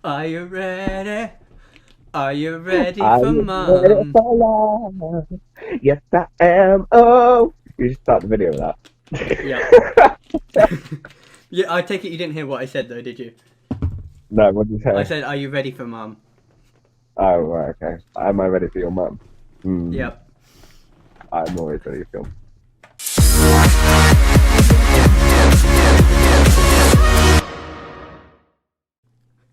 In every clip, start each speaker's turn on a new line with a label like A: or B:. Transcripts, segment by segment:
A: Are you ready? Are you ready
B: Are
A: for
B: you ready
A: mum?
B: for love? Yes, I am. Oh, you should start the video with
A: Yep.
B: that.
A: Yeah, I take it you didn't hear what I said though, did you?
B: No, what did you
A: I
B: say?
A: said, "Are you ready for mum?"
B: Oh, right, okay. Am I ready for your mum?
A: Yep.
B: I'm always ready for your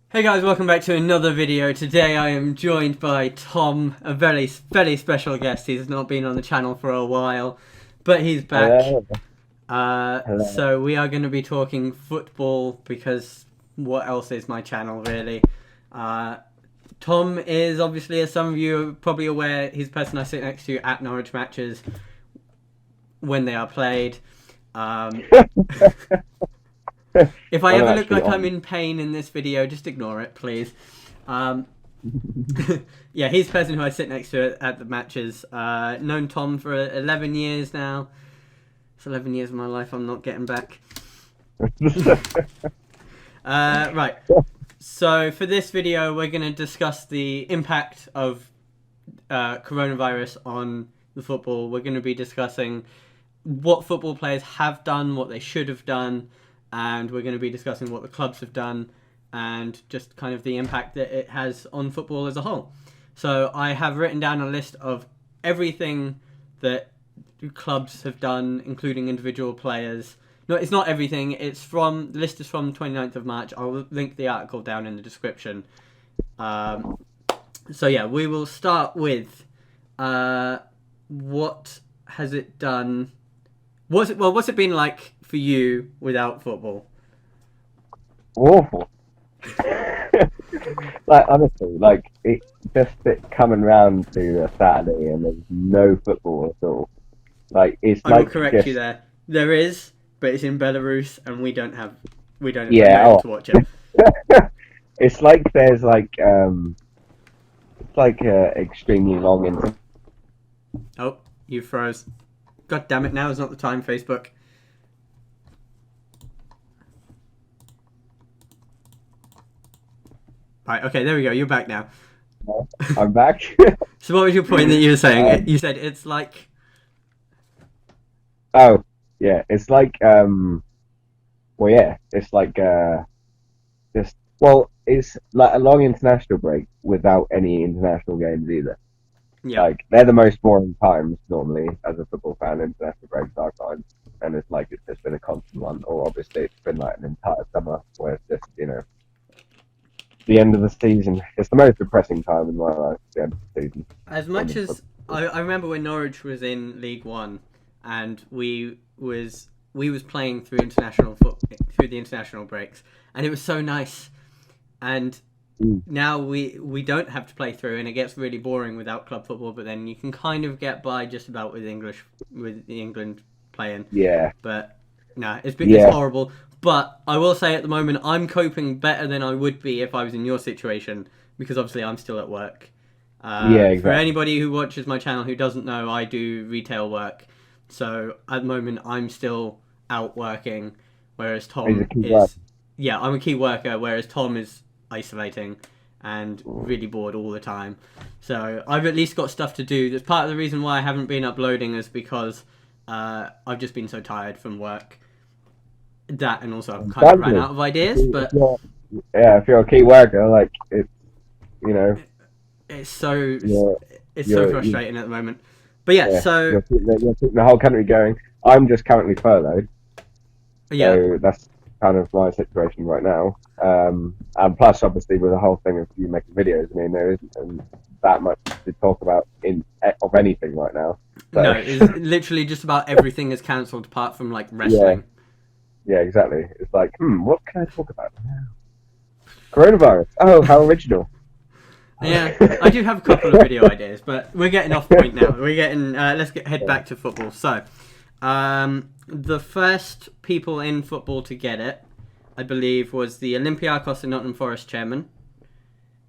A: Hey guys, welcome back to another video. Today I am joined by Tom, a very special guest. He's not been on the channel for a while, but he's back.
B: Hello. Hello.
A: So we are going to be talking football because what else is my channel really? Uh, Tom is obviously, as some of you are probably aware, he's the person I sit next to at Norwich matches when they are played. Um, if I
B: When I'm
A: ever look
B: actually
A: like I'm
B: on.
A: in pain in this video, just ignore it, please. Um, yeah, he's the person who I sit next to at the matches. Known Tom for 11 years now. It's 11 years of my life I'm not getting back. Right. So for this video, we're going to discuss the impact of coronavirus on the football. We're going to be discussing what football players have done, what they should have done, and we're going to be discussing what the clubs have done and just kind of the impact that it has on football as a whole. So I have written down a list of everything that clubs have done, including individual players. No, it's not everything. The list is from 29th of March. I'll link the article down in the description. Um, so yeah, we will start with what has it done? What's it been like for you without football?
B: Awful. Like, honestly, like, it coming round to a Saturday and there's no football at all. Like, it's
A: I will
B: like
A: correct you
B: just,
A: there. There is, but it's in Belarus, and we're
B: yeah,
A: not able to watch it.
B: it's like there's it's like extremely long into.
A: Oh, you froze. God damn it! Now is not the time, Facebook. Right, okay, there we go. You're back now.
B: I'm back.
A: So, what was your point that you were saying?
B: um,
A: You said it's like.
B: oh, yeah, it's like well, yeah, it's like just well, it's like a long international break without any international games either.
A: Yep.
B: Like they're the most boring times normally as a football fan. International breaks are times, and it's like it's just been a constant one. Or obviously it's been like an entire summer where it's just the end of the season. It's the most depressing time in my life. The end of the season.
A: As
B: End
A: much
B: of
A: as
B: football.
A: I remember when Norwich was in League One, and we was playing through the international breaks, and it was so nice. And
B: Mm.
A: now we don't have to play through, and it gets really boring without club football. But then you can kind of get by just about with the England playing.
B: Yeah,
A: But no, it's
B: yeah,
A: horrible. But I will say at the moment I'm coping better than I would be if I was in your situation because obviously I'm still at work.
B: yeah,
A: For
B: exactly.
A: anybody who watches my channel who doesn't know, I do retail work. So at the moment I'm still out working, whereas
B: He's a
A: Tom
B: key word.
A: is, yeah, I'm a key worker, whereas Tom is isolating and really bored all the time. So I've at least got stuff to do. That's part of the reason why I haven't been uploading is because I've just been so tired from work. That and also I've kind of ran
B: Exactly.
A: out of ideas,
B: If
A: but
B: you're, yeah, if you're a key worker, like it's you know
A: it's so
B: you're
A: it's so
B: you're
A: frustrating at the moment. But yeah,
B: yeah,
A: so
B: you're keeping the whole country going. I'm just currently furloughed,
A: yeah,
B: so that's kind of my situation right now. And plus, obviously, with the whole thing of you making videos, I mean, there isn't that much to talk about in of anything right now. So,
A: no, it's literally just about everything is cancelled apart from like
B: yeah,
A: wrestling.
B: yeah, exactly. It's like, what can I talk about? Coronavirus. Oh, how original.
A: Yeah, I do have a couple of video ideas, but we're getting off point now. We're getting head
B: Yeah.
A: back to football. So, the first people in football to get it, I believe, was the Olympiacos and Nottingham Forest chairman.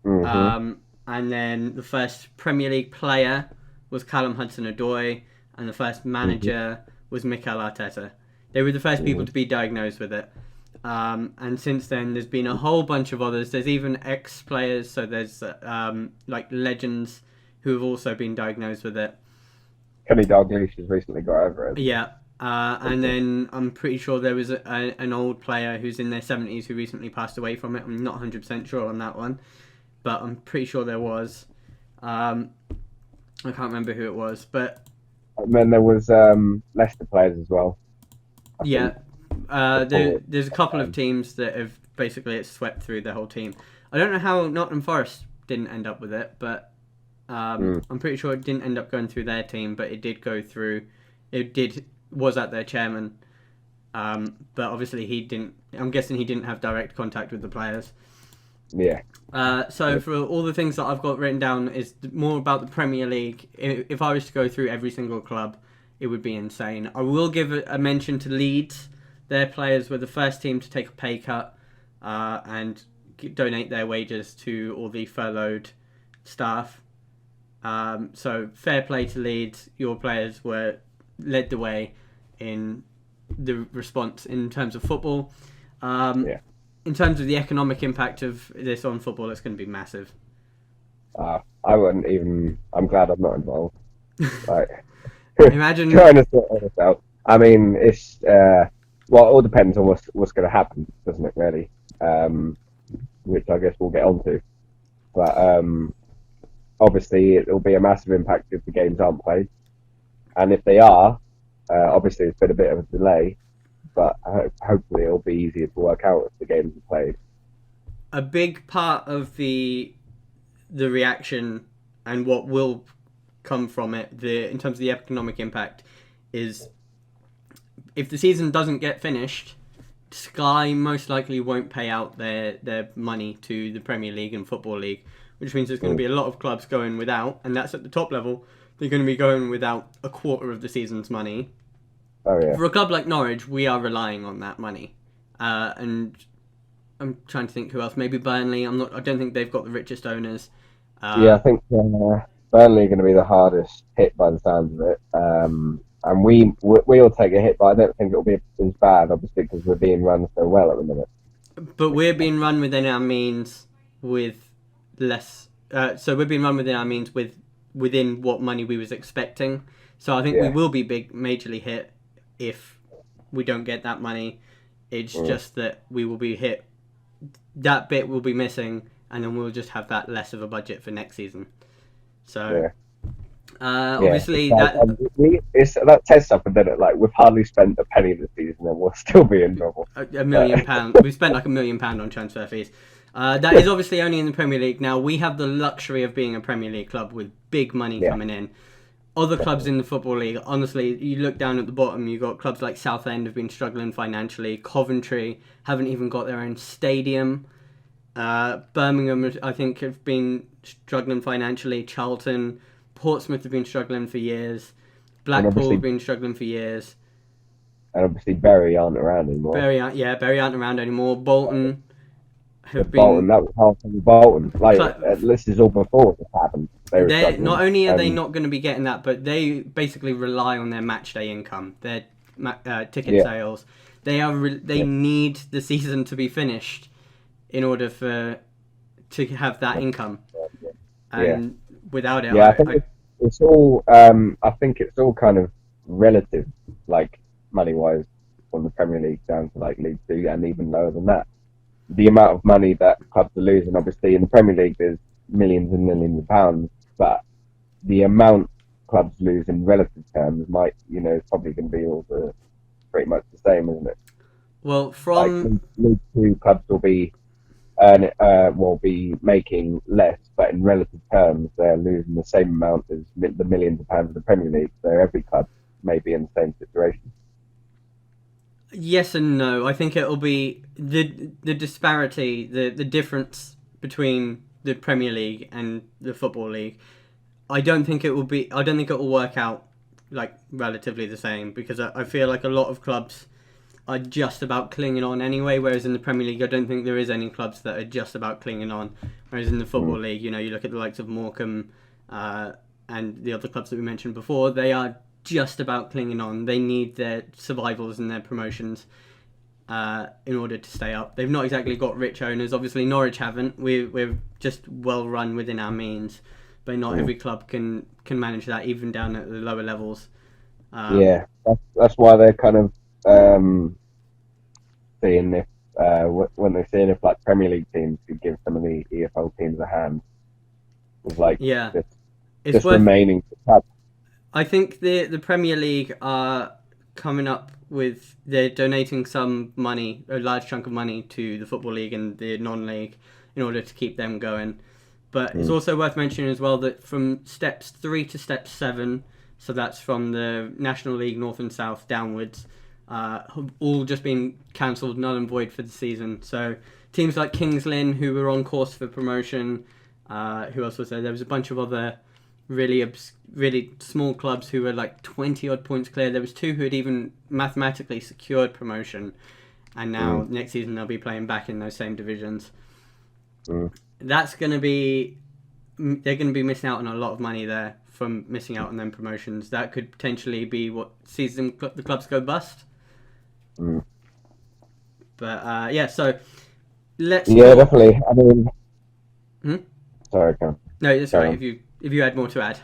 B: Hmm.
A: And then the first Premier League player was Callum Hudson-Odoi, and the first
B: Hmm.
A: manager was Mikel Arteta. They were the first people to be diagnosed with it. And since then, there's been a whole bunch of others. There's even ex-players, so there's like legends who have also been diagnosed with it.
B: Kenny Dalglish has recently got over it.
A: Yeah. And then I'm pretty sure there was an old player who's in their 70s who recently passed away from it. I'm not 100% sure on that one, but I'm pretty sure there was. I can't remember who it was, but...
B: And then there was Leicester players as well.
A: Yeah. There's a couple of teams that have basically swept through the whole team. I don't know how Nottingham Forest didn't end up with it, but I'm pretty sure it didn't end up going through their team, but it did go through. Was at their chairman, but obviously he didn't. I'm guessing he didn't have direct contact with the players.
B: Yeah.
A: So for all the things that I've got written down is more about the Premier League. If I was to go through every single club, it would be insane. I will give a mention to Leeds. Their players were the first team to take a pay cut and donate their wages to all the furloughed staff. So fair play to Leeds. Your players led the way in the response in terms of football. In terms of the economic impact of this on football, it's going to be massive.
B: I wouldn't even. I'm glad I'm not involved. Like,
A: imagine
B: trying to sort all this out. I mean, it's well, it all depends on what's going to happen, doesn't it? Really, which I guess we'll get onto. But obviously, it'll be a massive impact if the games aren't played, and if they are, obviously it's been a bit of a delay. But hopefully it'll be easier to work out if the games are played.
A: A big part of the reaction and what will come from it, in terms of the economic impact, is if the season doesn't get finished, Sky most likely won't pay out their money to the Premier League and Football League, which means there's going to be a lot of clubs going without, and that's at the top level. They're going to be going without a quarter of the season's money.
B: Oh, yeah.
A: For a club like Norwich, we are relying on that money, and I'm trying to think who else. Maybe Burnley. I don't think they've got the richest owners.
B: I think Burnley are going to be the hardest hit by the sounds of it. And we'll take a hit, but I don't think it'll be as bad, obviously, because we're being run so well at the minute.
A: But we're being run within our means with less. So we're being run within our means within what money we was expecting. So I think we will be majorly hit if we don't get that money. It's just that we will be hit. That bit will be missing, and then we'll just have that less of a budget for next season. So obviously
B: that tests up, and then we've hardly spent a penny this season, and we'll still be in trouble.
A: £1 million. We've spent like £1 million on transfer fees. That is obviously only in the Premier League. Now we have the luxury of being a Premier League club with big money coming in. Other clubs in the Football League, honestly, you look down at the bottom, you've got clubs like Southend have been struggling financially. Coventry haven't even got their own stadium. Birmingham, I think, have been struggling financially. Charlton, Portsmouth have been struggling for years. Blackpool have been struggling for years.
B: And obviously Bury aren't around anymore.
A: Bury aren't around anymore. Bolton have been...
B: Bolton, that was half of Bolton. This is all before this happened.
A: Not only are they not going to be getting that, but they basically rely on their match day income, their ticket sales. They need the season to be finished in order to have that income. And without it,
B: I think it's all. I think it's all kind of relative, money wise, from the Premier League down to League Two, and even lower than that. The amount of money that clubs are losing, obviously, in the Premier League, there's millions and millions of pounds, but the amount clubs lose in relative terms is probably going to be pretty much the same, isn't it?
A: Well, from
B: League Two clubs will be making less, but in relative terms, they're losing the same amount as the millions of pounds of the Premier League. So every club may be in the same situation.
A: Yes and no. I think it'll be the disparity, the difference between the Premier League and the Football League. I don't think it will work out relatively the same, because I feel like a lot of clubs are just about clinging on anyway, whereas in the Premier League I don't think there is any clubs that are just about clinging on, whereas in the Football League, you look at the likes of Morecambe and the other clubs that we mentioned before, they are just about clinging on. They need their survivals and their promotions. in order to stay up. They've not exactly got rich owners. Obviously, Norwich haven't. We're just well run within our means, but not every club can manage that, even down at the lower levels.
B: That's why they're kind of seeing if when they're seeing if like Premier League teams could give some of the EFL teams a hand with like just remaining.
A: I think the Premier League are coming up with, they're donating some money, a large chunk of money, to the Football League and the non-league in order to keep them going. But it's also worth mentioning as well that from steps 3 to step 7, so that's from the National League North and South downwards, have all just been cancelled, null and void for the season. So teams like Kings Lynn, who were on course for promotion, who else was there? There was a bunch of other really small clubs who were like 20 odd points clear. There was 2 who had even mathematically secured promotion, and now next season they'll be playing back in those same divisions. That's going to be, they're going to be missing out on a lot of money there from missing out on them promotions. That could potentially be what sees the clubs go bust. But so let's
B: definitely. I mean, sorry, Cam.
A: No, it's right. If you had more to add.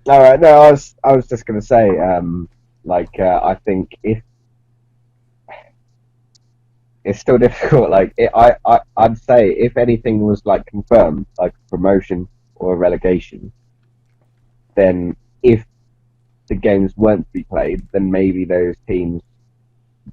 B: All right. No, I was just going to say, I think if it's still difficult, I'd say if anything was like confirmed, like promotion or relegation, then if the games weren't to be played, then maybe those teams,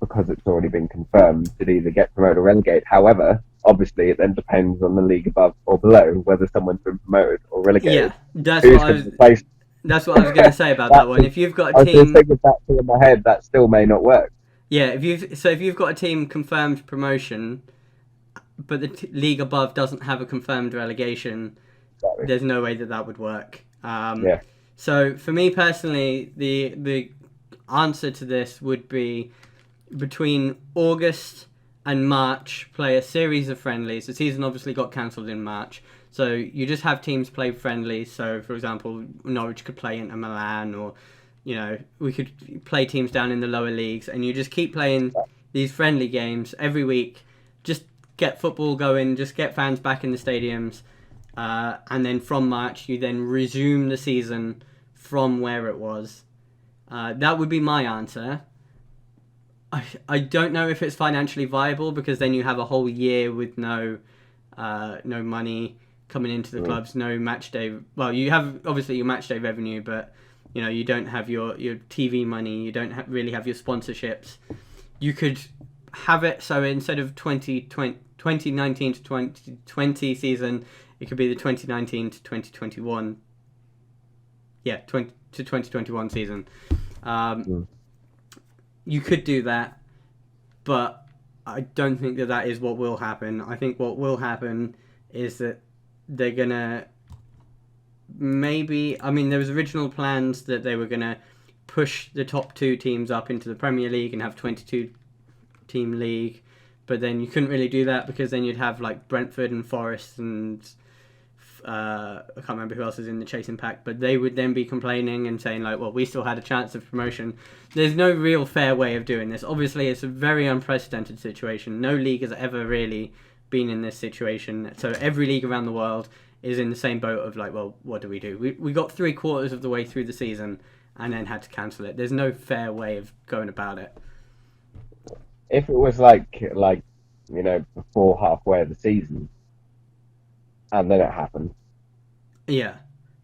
B: because it's already been confirmed, should either get promoted or relegate. However, obviously, it then depends on the league above or below whether someone's been promoted or relegated.
A: Yeah, that's what I was going to say about that one. If you've got a team, I was
B: thinking that in my head, that still may not work.
A: Yeah, if you've got a team confirmed promotion, but the league above doesn't have a confirmed relegation, there's no way that would work. So for me personally, the answer to this would be between August and March, play a series of friendlies. The season obviously got cancelled in March, so you just have teams play friendlies. So, for example, Norwich could play Inter Milan, or we could play teams down in the lower leagues, and you just keep playing these friendly games every week. Just get football going, just get fans back in the stadiums, and then from March you then resume the season from where it was. That would be my answer. I don't know if it's financially viable, because then you have a whole year with no money coming into the clubs, no match day. Well, you have obviously your match day revenue, but you don't have your TV money. You don't really have your sponsorships. You could have it so instead of 2019 to 2020 season, it could be the 2019 to 2021. Yeah, 20 to 2021 season. You could do that, but I don't think that is what will happen. I think what will happen is that they're going to there was original plans that they were going to push the top 2 teams up into the Premier League and have 22-team league, but then you couldn't really do that, because then you'd have like Brentford and Forest and I can't remember who else is in the chasing pack, but they would then be complaining and saying like, well, we still had a chance of promotion. There's no real fair way of doing this. Obviously, it's a very unprecedented situation. No league has ever really been in this situation. So every league around the world is in the same boat of like, well, what do? We got 3/4 of the way through the season and then had to cancel it. There's no fair way of going about it.
B: If it was like before halfway of the season, and then it happened.
A: Yeah.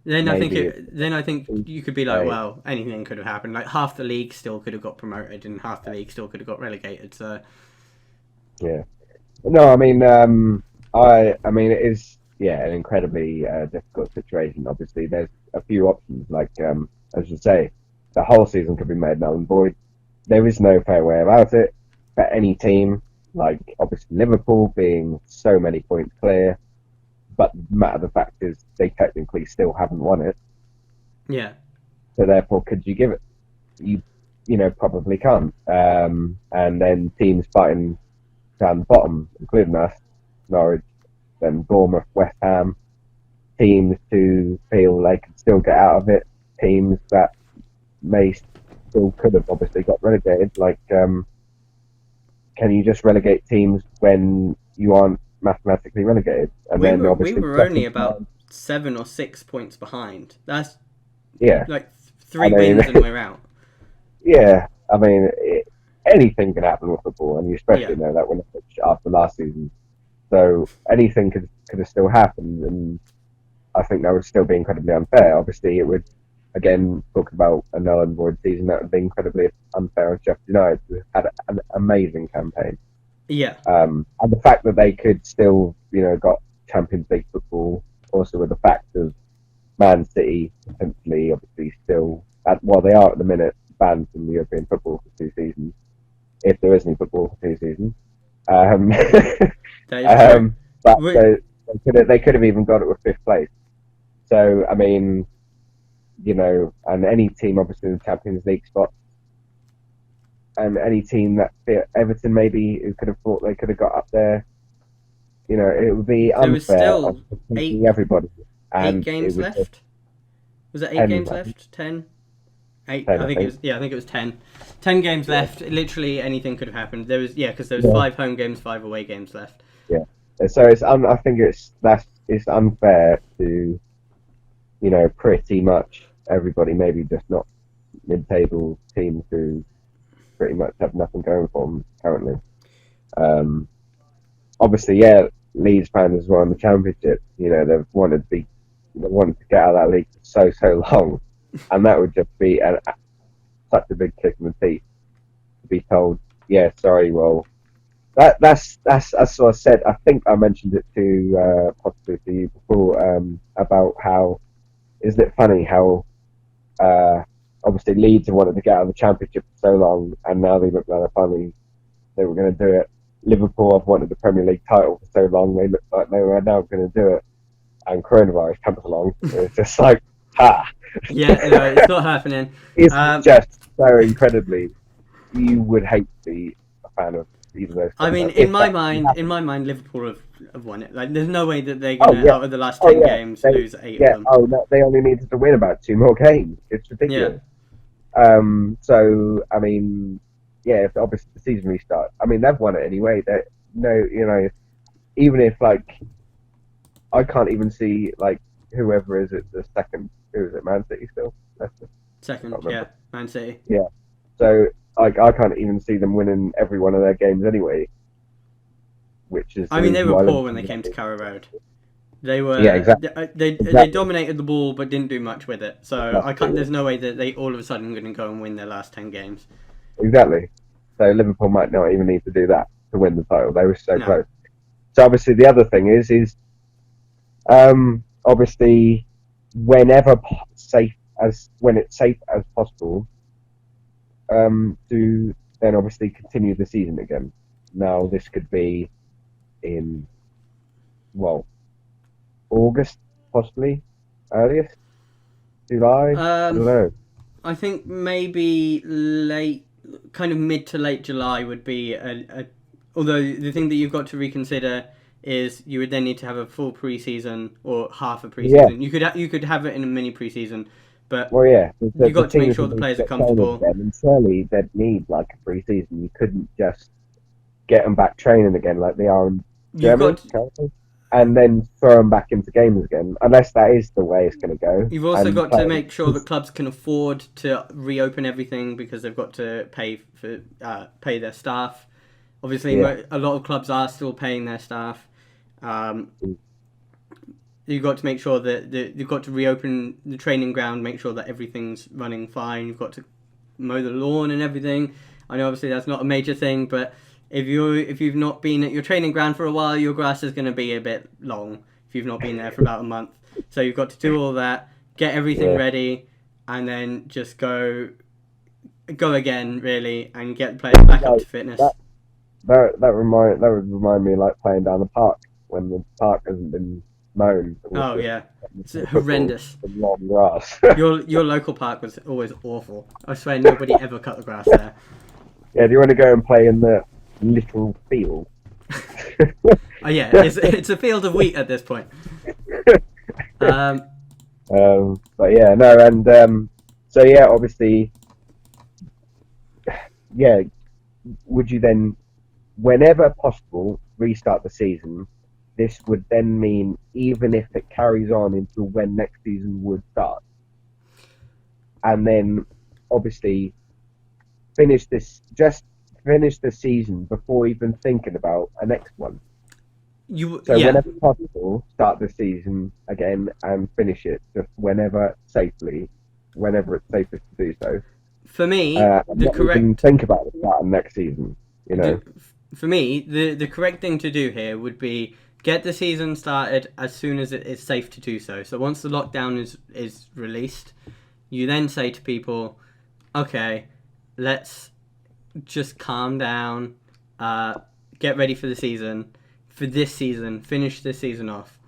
A: Then I think you could be like, well, anything could have happened. Like half the league still could have got promoted, and half the league still could have got relegated. So. Yeah.
B: No, I mean, it is an incredibly difficult situation. Obviously, there's a few options. Like as you say, the whole season could be made null and void. There is no fair way about it for any team. Like obviously Liverpool being so many points clear. But the matter of the fact is, they technically still haven't won it.
A: Yeah.
B: So therefore, could you give it? You probably can't. And then teams fighting down the bottom, including us, Norwich, then Bournemouth, West Ham, teams who feel they can still get out of it, teams that may still could have obviously got relegated, like can you just relegate teams when you aren't mathematically relegated? And then
A: we
B: obviously
A: were only about 7 or 6 points behind. That's
B: yeah,
A: like 3 wins and we're out.
B: Yeah, I mean, anything can happen with football, and you especially
A: Yeah.
B: know that when after last season. So anything could have still happened, and I think that would still be incredibly unfair. Obviously, it would, again, talk about a null and void season, that would be incredibly unfair on Sheffield United, who had an amazing campaign.
A: Yeah.
B: And the fact that they could still, got Champions League football, also with the fact of Man City potentially, obviously, still, they are at the minute banned from the European football for 2 seasons, if there is any football for 2 seasons.
A: That is true.
B: But they could have even got it with 5th place. So, I mean, and any team obviously in the Champions League spot, and any team that Everton maybe who could have thought they could have got up there, it would be unfair.
A: There was still
B: everybody. And
A: 8 games left. Was it 8 games left? 10? 8.
B: 10,
A: I think it was. Yeah, I think it was 10. 10 games left. Literally anything could have happened. There was because there was 5 home games, 5 away games left.
B: Yeah. So I think it's unfair to, pretty much everybody, maybe just not mid-table teams who pretty much have nothing going for them currently. Obviously, Leeds fans as well in the Championship. They've wanted to get out of that league for so long, and that would just be such a big kick in the teeth to be told, yeah, sorry, well, that's what I said. I think I mentioned it to possibly to you before about how, isn't it funny how obviously Leeds have wanted to get out of the Championship for so long, and now they look like they were going to do it. Liverpool have wanted the Premier League title for so long, they look like they were now going to do it, and coronavirus comes along. It's just like, ha!
A: Yeah, no, it's not happening.
B: It's just so incredibly. You would hate to be a fan of either of those.
A: I mean, in my mind, Liverpool have won it. Like, there's no way that they're going to, out of the last 10 games, lose 8 of them.
B: Oh, no, they only needed to win about 2 more games. It's ridiculous. Yeah. So, I mean, if obviously the season restarts, I mean, they've won it anyway. Even if, I can't even see, whoever is it, the second, who is it, Man City still?
A: Second, Man City.
B: Yeah. So, I can't even see them winning every one of their games anyway. Which is.
A: I mean, they were poor when they came to Carrow Road. They were.
B: Yeah, exactly.
A: They dominated the ball, but didn't do much with it. So there's no way that they all of a sudden are going to go and win their last 10 games.
B: Exactly. So Liverpool might not even need to do that to win the title. They were so close. So obviously the other thing is obviously when it's safe as possible, to then obviously continue the season again. Now this could be in August, possibly earliest, July. I don't know.
A: I think maybe kind of mid to late July would be although the thing that you've got to reconsider is you would then need to have a full pre-season or half a pre-season. Yeah. You could have it in a mini pre-season, but you've got to make sure the players are comfortable.
B: And surely they'd need a pre-season. You couldn't just get them back training again like they are in Germany, and then throw them back into games again, unless that is the way it's going to go.
A: You've also got to make sure that clubs can afford to reopen everything because they've got to pay their staff. Obviously, a lot of clubs are still paying their staff. You've got to make sure that you've got to reopen the training ground, make sure that everything's running fine. You've got to mow the lawn and everything. I know obviously that's not a major thing, but if you've not been at your training ground for a while, your grass is going to be a bit long if you've not been there for about a month. So you've got to do all that, get everything ready, and then just go again really, and get the players back up to fitness.
B: That would remind me like playing down the park when the park hasn't been mown.
A: Oh yeah, it's horrendous.
B: Long grass.
A: Your local park was always awful. I swear nobody ever cut the grass there.
B: Yeah, do you want to go and play in the little field?
A: Oh yeah, it's a field of wheat at this point.
B: But yeah, no, and so yeah, obviously, yeah. Would you then whenever possible, restart the season. This would then mean even if it carries on into when next season would start, and then obviously finish the season before even thinking about a next one. So whenever possible, start the season again and finish it just whenever it's safest to do so.
A: For me,
B: the correct even think about the start of next season. You know,
A: for me, the correct thing to do here would be get the season started as soon as it is safe to do so. So once the lockdown is released, you then say to people, okay, let's just calm down, get ready for the season. For this season, finish this season off.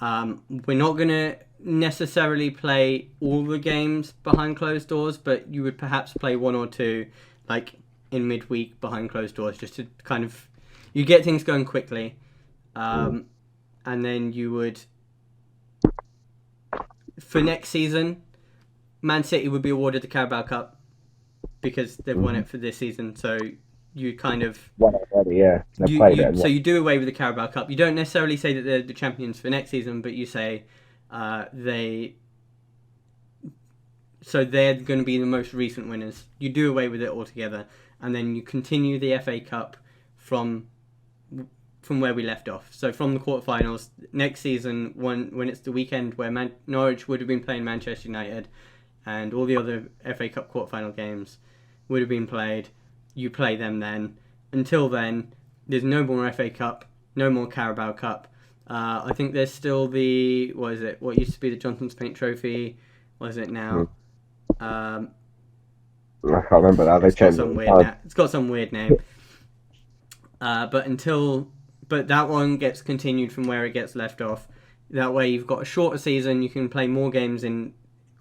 A: We're not going to necessarily play all the games behind closed doors, but you would perhaps play one or two, like in midweek behind closed doors, just to kind of you get things going quickly, and then you would for next season, Man City would be awarded the Carabao Cup because they've won it for this season. So you kind of
B: won it already, yeah.
A: So you do away with the Carabao Cup. You don't necessarily say that they're the champions for next season, but you say so they're going to be the most recent winners. You do away with it altogether, and then you continue the FA Cup from where we left off. So from the quarterfinals next season, when it's the weekend where Norwich would have been playing Manchester United, and all the other FA Cup quarterfinal games would have been played. You play them then. Until then, there's no more FA Cup, no more Carabao Cup. I think there's still what used to be the Johnstone's Paint Trophy. What is it now?
B: I can't remember now. They changed it.
A: It's got some weird name. But that one gets continued from where it gets left off. That way you've got a shorter season. You can play more games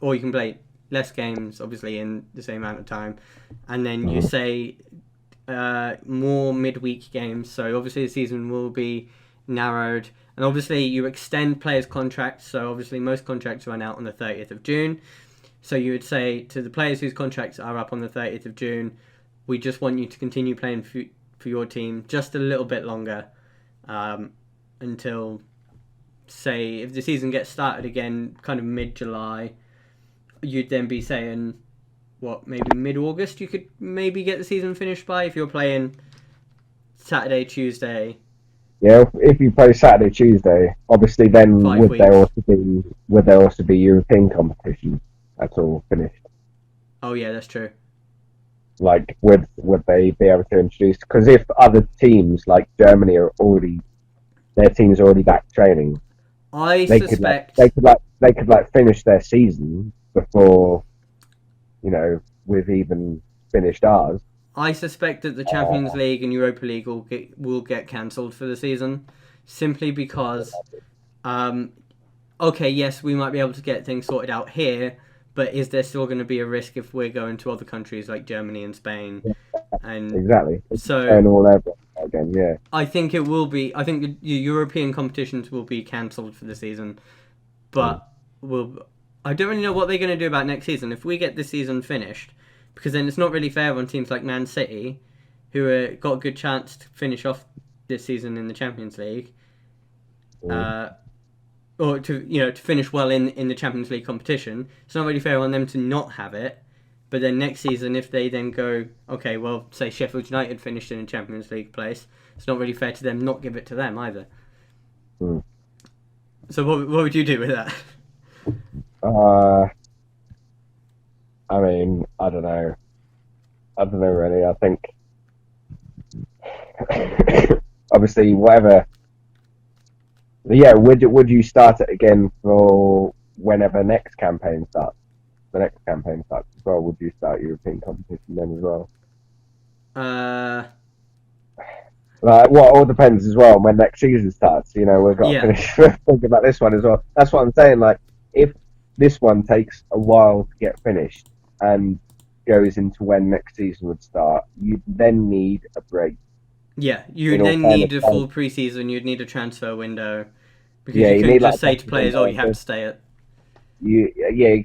A: or you can play less games, obviously, in the same amount of time. And then you say more midweek games. So obviously the season will be narrowed. And obviously you extend players' contracts. So obviously most contracts run out on the 30th of June. So you would say to the players whose contracts are up on the 30th of June, we just want you to continue playing for your team just a little bit longer until, say, if the season gets started again kind of mid-July, you'd then be saying, maybe mid-August you could maybe get the season finished by if you're playing Saturday, Tuesday.
B: Yeah, if you play Saturday, Tuesday, obviously then would there also be European competition? That's all finished.
A: Oh yeah, that's true.
B: Like, would they be able to introduce? Because if other teams like Germany their team's already back training,
A: they
B: could finish their season before, we've even finished ours.
A: I suspect that the Champions League and Europa League will get cancelled for the season, simply because, okay, yes, we might be able to get things sorted out here, but is there still going to be a risk if we're going to other countries like Germany and Spain? And
B: exactly.
A: So
B: and all over again, yeah.
A: I think it will be. I think the European competitions will be cancelled for the season, but I don't really know what they're going to do about next season. If we get this season finished, because then it's not really fair on teams like Man City, who got a good chance to finish off this season in the Champions League, or to finish well in the Champions League competition. It's not really fair on them to not have it. But then next season, if they then go, okay, well, say Sheffield United finished in a Champions League place, it's not really fair to them not give it to them either. So what would you do with that?
B: I mean, I don't know really. I think obviously whatever. Yeah, would you start it again for whenever next campaign starts? The next campaign starts as well. Would you start European competition then as well? Well, all depends as well when next season starts. We've got to finish thinking about this one as well. That's what I'm saying. Like, if this one takes a while to get finished and goes into when next season would start, you then need a break.
A: Yeah, you then need a full preseason. You'd need a transfer window because you couldn't just say to players, "Oh, you have to stay at."
B: You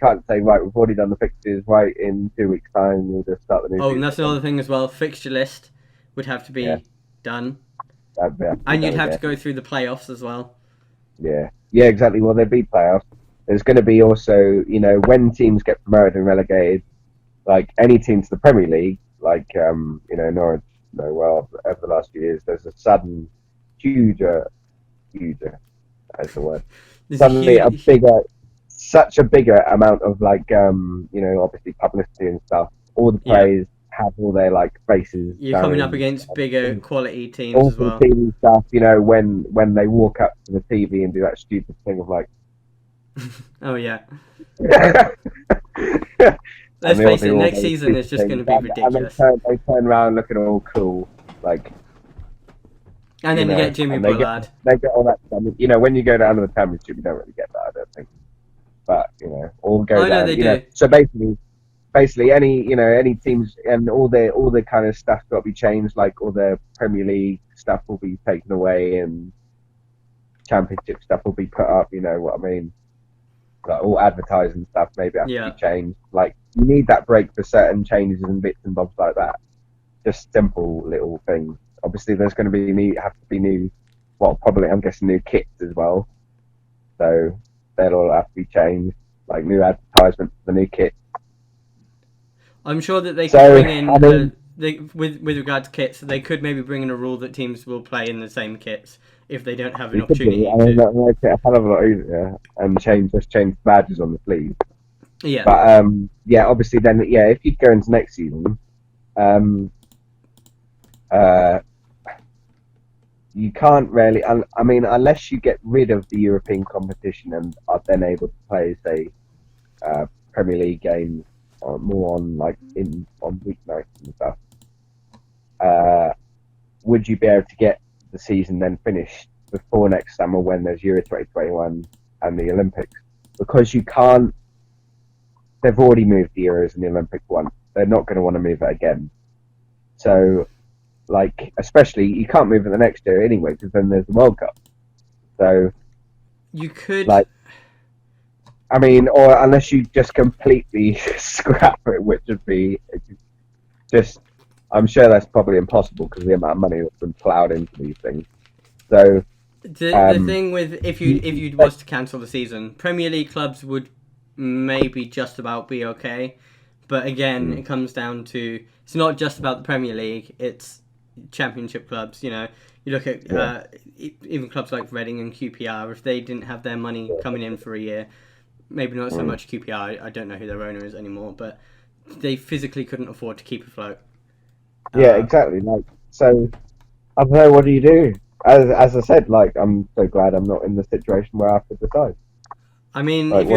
B: can't say, right, we've already done the fixtures, right, in 2 weeks' time we'll just start the new season.
A: And that's another thing as well. Fixture list would have to be done.
B: That'd be
A: And you'd
B: done
A: have to
B: again.
A: go through the playoffs as well.
B: Yeah, yeah, exactly. Well, there'd be playoffs. There's going to be also, when teams get promoted and relegated, like any team to the Premier League, like Norwich, well, over the last few years, there's a sudden, huger, as the word,
A: There's a
B: suddenly
A: huge.
B: such a bigger amount of like, obviously publicity and stuff. All the
A: Yeah.
B: players have all their like faces
A: You're coming up
B: shown.
A: against bigger quality teams
B: All
A: as
B: the
A: well.
B: TV stuff, when they walk up to the TV and do that stupid thing of like,
A: Oh yeah.
B: and
A: Let's
B: they all
A: face
B: do
A: it.
B: all
A: Next
B: those
A: season
B: stupid
A: is just going
B: things,
A: to be
B: and
A: ridiculous.
B: they turn around looking all cool, like,
A: And then you get Jimmy
B: and
A: Bullard.
B: they get all that. I mean, when you go down to the Championship, you don't really get that, I don't think. But all go
A: Oh no,
B: down.
A: they do.
B: So basically, any teams and all the kind of stuff's got to be changed. Like all the Premier League stuff will be taken away, and Championship stuff will be put up. You know what I mean? Like all advertising stuff maybe has to be changed. Like you need that break for certain changes and bits and bobs like that. Just simple little things. Obviously, there's going to be new. Well, probably I'm guessing new kits as well. So they'll all have to be changed. Like new advertisements for the new kit.
A: I'm sure that they could bring in.
B: I mean,
A: with regard to kits, they could maybe bring in a rule that teams will play in the same kits if they don't have an opportunity
B: I mean,
A: to.
B: that makes it a hell of a lot easier, and change badges on the sleeve.
A: Yeah.
B: But obviously then if you go into next season, you can't really. I mean, unless you get rid of the European competition and are then able to play, say, Premier League games more on weeknights and stuff. Would you be able to get the season then finished before next summer when there's Euro 2021 and the Olympics? Because you can't. They've already moved the Euros and the Olympics once. They're not going to want to move it again. So, especially you can't move it the next year anyway because then there's the World Cup. So
A: you could.
B: I mean, or unless you just completely scrap it, which would be just. I'm sure that's probably impossible because of the amount of money that's been plowed into these things. So
A: the thing with if you was to cancel the season, Premier League clubs would maybe just about be okay, but again, it comes down to it's not just about the Premier League; it's Championship clubs. You look at even clubs like Reading and QPR. If they didn't have their money coming in for a year, maybe not so much QPR. I don't know who their owner is anymore, but they physically couldn't afford to keep afloat.
B: Yeah, exactly. So I don't know. What do you do? As I said, I'm so glad I'm not in the situation where I have to decide.
A: I mean,
B: if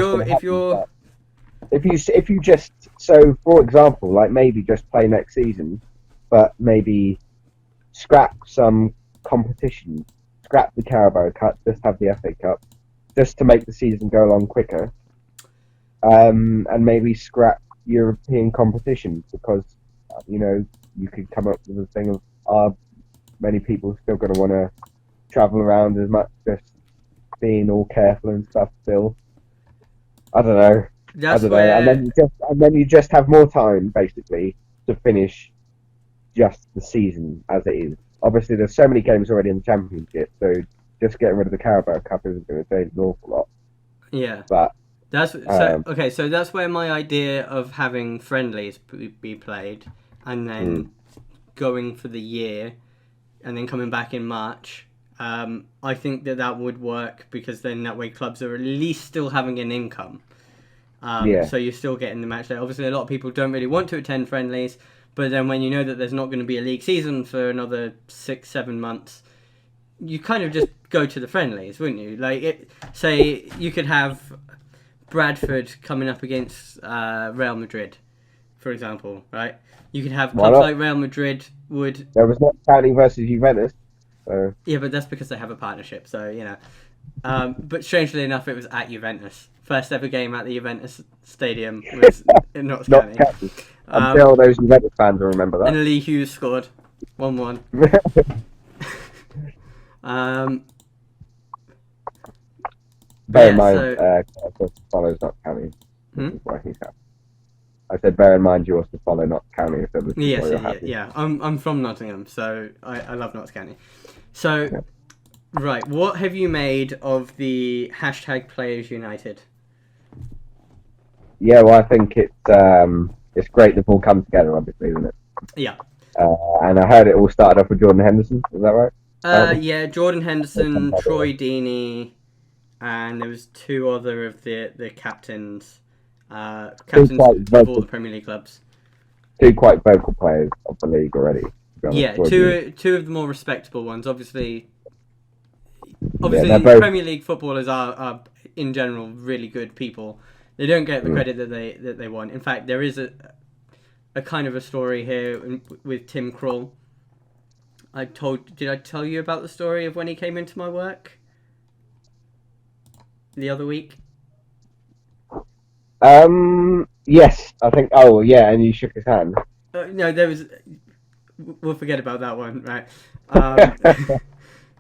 B: you just for example, maybe just play next season, but maybe scrap some competition, scrap the Carabao Cup, just have the FA Cup, just to make the season go along quicker, and maybe scrap European competition because you could come up with a thing of are many people still going to want to travel around as much, just being all careful and stuff still. I don't know. And then you just have more time basically to finish just the season as it is. Obviously, there's so many games already in the Championship, so just getting rid of the Carabao Cup isn't going to change an awful lot.
A: Yeah,
B: but
A: that's okay. So that's where my idea of having friendlies be played and then going for the year and then coming back in March. I think that would work because then that way clubs are at least still having an income. So you're still getting the match day. Obviously, a lot of people don't really want to attend friendlies, but then when you know that there's not going to be a league season for another 6-7 months, you kind of just go to the friendlies, wouldn't you? Say you could have Bradford coming up against Real Madrid, for example, right? You could have clubs like Real Madrid would.
B: There was not County versus Juventus. So.
A: Yeah, but that's because they have a partnership, so but strangely enough, it was at Juventus. First ever game at the Juventus Stadium was in Notts County.
B: Until those Juventus fans will remember that.
A: And Lee Hughes scored 1-1.
B: Bear in mind, follows Notts County. Why he's happy. I said, bear in mind you also follow Notts County, so this is
A: Yes,
B: why you're
A: yeah,
B: happy.
A: yeah. I'm from Nottingham, so I love Notts County. So,
B: Yeah.
A: right, what have you made of the hashtag Players United?
B: Yeah, well, I think it's great they've all come together, obviously, isn't it?
A: Yeah.
B: And I heard it all started off with Jordan Henderson. Is that right?
A: Yeah, Jordan Henderson, Troy Deeney, and there was two other of the captains.
B: Two
A: Captains
B: quite
A: of all
B: vocal,
A: the Premier League clubs.
B: two quite vocal players of the league already. To be honest,
A: Yeah, two of the more respectable ones. Obviously,
B: yeah, they're both.
A: Premier League footballers are in general really good people. They don't get the credit that they want. In fact, there is a kind of a story here with Tim Krul. Did I tell you about the story of when he came into my work the other week?
B: Yes, I think. Oh, yeah, and you shook his hand.
A: No, there was. We'll forget about that one, right? Um,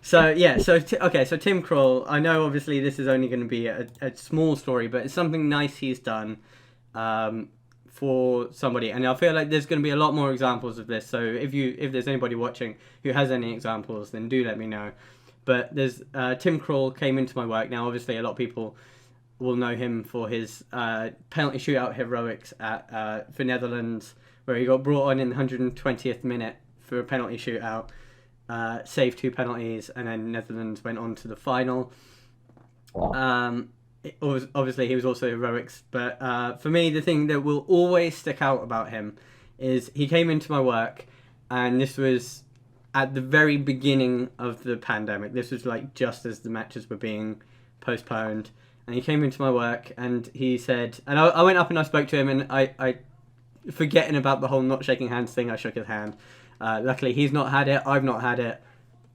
A: so yeah, so Tim Krul. I know obviously this is only going to be a small story, but it's something nice he's done for somebody, and I feel like there's going to be a lot more examples of this. So if there's anybody watching who has any examples, then do let me know. But there's Tim Krul came into my work. Now, obviously, a lot of people will know him for his penalty shootout heroics for Netherlands, where he got brought on in the 120th minute for a penalty shootout, saved two penalties, and then Netherlands went on to the final.
B: Wow.
A: Obviously, he was also heroics, but for me, the thing that will always stick out about him is he came into my work, and this was at the very beginning of the pandemic. This was like just as the matches were being postponed. And he came into my work and he said, and I went up and I spoke to him, and I forgetting about the whole not shaking hands thing, I shook his hand. Luckily, he's not had it. I've not had it.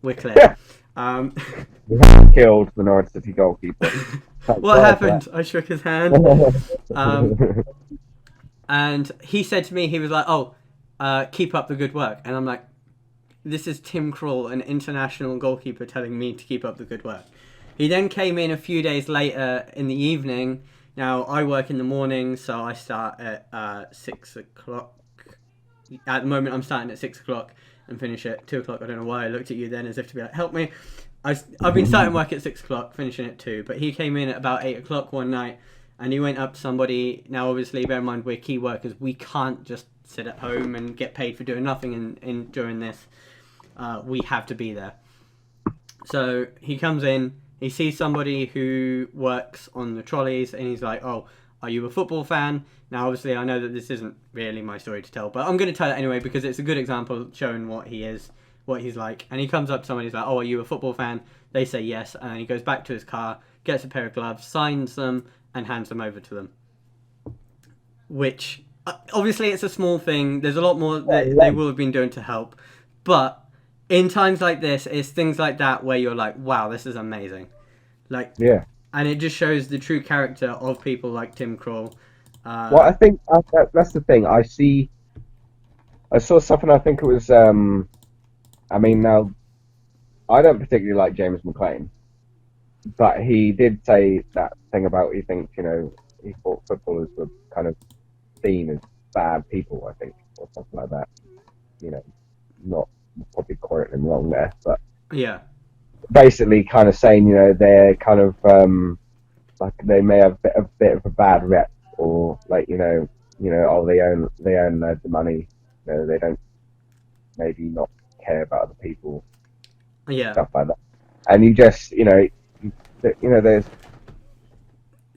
A: We're clear.
B: We have killed the Norwich City goalkeeper.
A: What happened? I shook his hand. And he said to me, he was like, "Oh, keep up the good work." And I'm like, "This is Tim Krul, an international goalkeeper, telling me to keep up the good work." He then came in a few days later in the evening. Now, I work in the morning, so I start at 6 o'clock. At the moment, I'm starting at 6 o'clock and finish at 2 o'clock. I don't know why I looked at you then as if to be like, help me. I've been starting work at 6 o'clock, finishing at 2. But he came in at about 8 o'clock one night, and he went up to somebody. Now, obviously, bear in mind, we're key workers. We can't just sit at home and get paid for doing nothing during this. We have to be there. So he comes in. He sees somebody who works on the trolleys, and he's like, "Oh, are you a football fan?" Now, obviously, I know that this isn't really my story to tell, but I'm going to tell it anyway because it's a good example showing what he is, what he's like. And he comes up to somebody, he's like, "Oh, are you a football fan?" They say yes, and then he goes back to his car, gets a pair of gloves, signs them, and hands them over to them. Which, obviously, it's a small thing. There's a lot more that they will have been doing to help, but in times like this, it's things like that where you're like, wow, this is amazing. Like,
B: Yeah.
A: And it just shows the true character of people like Tim Krul.
B: Well, I think that's the thing. I saw something. I think it was. I mean, now I don't particularly like James McClean, but he did say that thing about he thinks he thought footballers were kind of seen as bad people. I think, or something like that. Not probably quoting him wrong there, but
A: yeah,
B: basically kind of saying they're kind of like they may have a bit of a bad rep, or like oh they own loads of money, they don't maybe not care about other people, stuff like that. And you just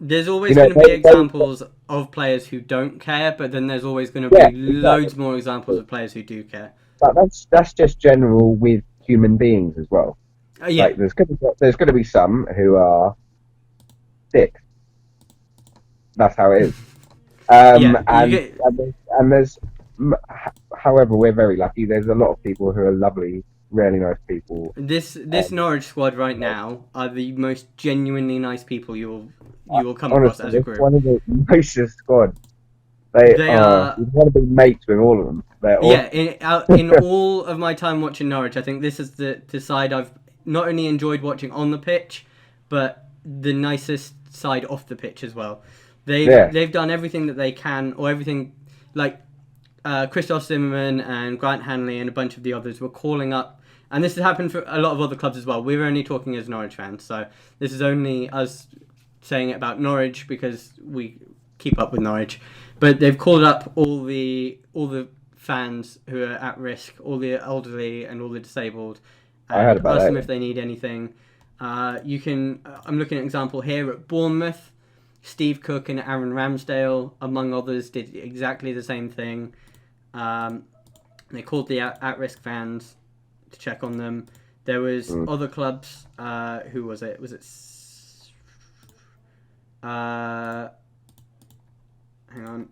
A: there's always going to be examples of players who don't care, but then there's always going to be loads more examples of players who do care.
B: But that's just general with human beings as well.
A: Yeah.
B: Like there's going to be some who are dicks. That's how it is. And there's, however, we're very lucky. There's a lot of people who are lovely, really nice people.
A: This Norwich squad right now are the most genuinely nice people you will come across as a group.
B: One of the nicest squads. They are. You want to be mates with all of them.
A: In all of my time watching Norwich, I think this is the side I've not only enjoyed watching on the pitch, but the nicest side off the pitch as well. They've done everything that they can, or everything like Christoph Zimmerman and Grant Hanley and a bunch of the others were calling up, and this has happened for a lot of other clubs as well. We're only talking as Norwich fans, so this is only us saying it about Norwich because we keep up with Norwich. But they've called up all the fans who are at risk, all the elderly and all the disabled,
B: I heard
A: and
B: about
A: ask
B: that.
A: them if they need anything. You can. I'm looking at an example here at Bournemouth. Steve Cook and Aaron Ramsdale, among others, did exactly the same thing. They called the at-risk fans to check on them. There was other clubs. Who was it? Was it? Hang on.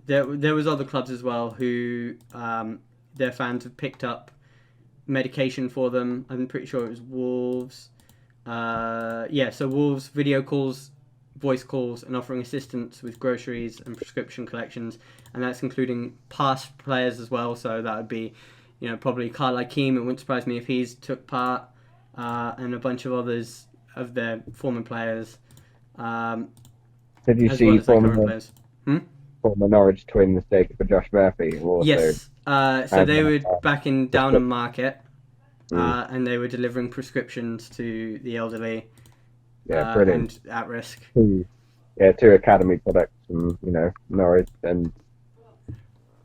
A: There was other clubs as well who their fans have picked up medication for them. I'm pretty sure it was Wolves. So Wolves video calls, voice calls, and offering assistance with groceries and prescription collections, and that's including past players as well. So that would be, probably Carl Akeem. It wouldn't surprise me if he's took part, and a bunch of others of their former players.
B: Did you
A: as
B: see
A: well as their current
B: former
A: players.
B: Norwich twins taken for Josh Murphy? Who also
A: Yes. So they were
B: had,
A: back in Downham Market, and they were delivering prescriptions to the elderly
B: brilliant.
A: and at risk.
B: Two academy products from Norwich, and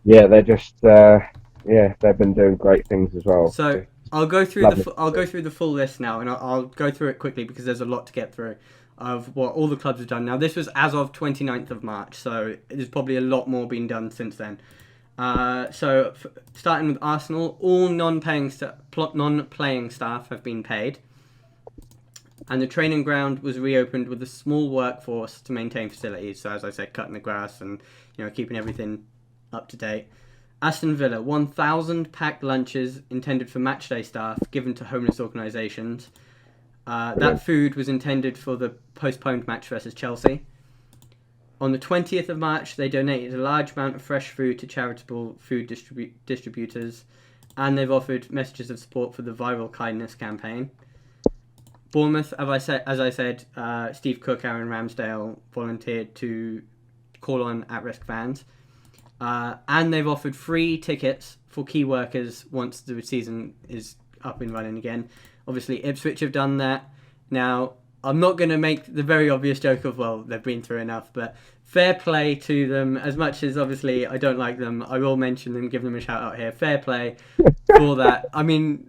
B: they're just they've been doing great things as well.
A: So I'll go through the full list now, and I'll go through it quickly because there's a lot to get through of what all the clubs have done. Now this was as of 29th of March, so there's probably a lot more been done since then. Starting with Arsenal, all non-playing staff have been paid, and the training ground was reopened with a small workforce to maintain facilities. So as I said, cutting the grass and keeping everything up to date. Aston Villa, 1,000 packed lunches intended for matchday staff given to homeless organisations. That food was intended for the postponed match versus Chelsea. On the 20th of March, they donated a large amount of fresh food to charitable food distributors, and they've offered messages of support for the Viral Kindness campaign. Bournemouth, as I said, Steve Cook, Aaron Ramsdale volunteered to call on at-risk fans. And they've offered free tickets for key workers once the season is up and running again. Obviously, Ipswich have done that. Now, I'm not going to make the very obvious joke of, well, they've been through enough, but fair play to them. As much as, obviously, I don't like them, I will mention them, give them a shout out here. Fair play for that. I mean,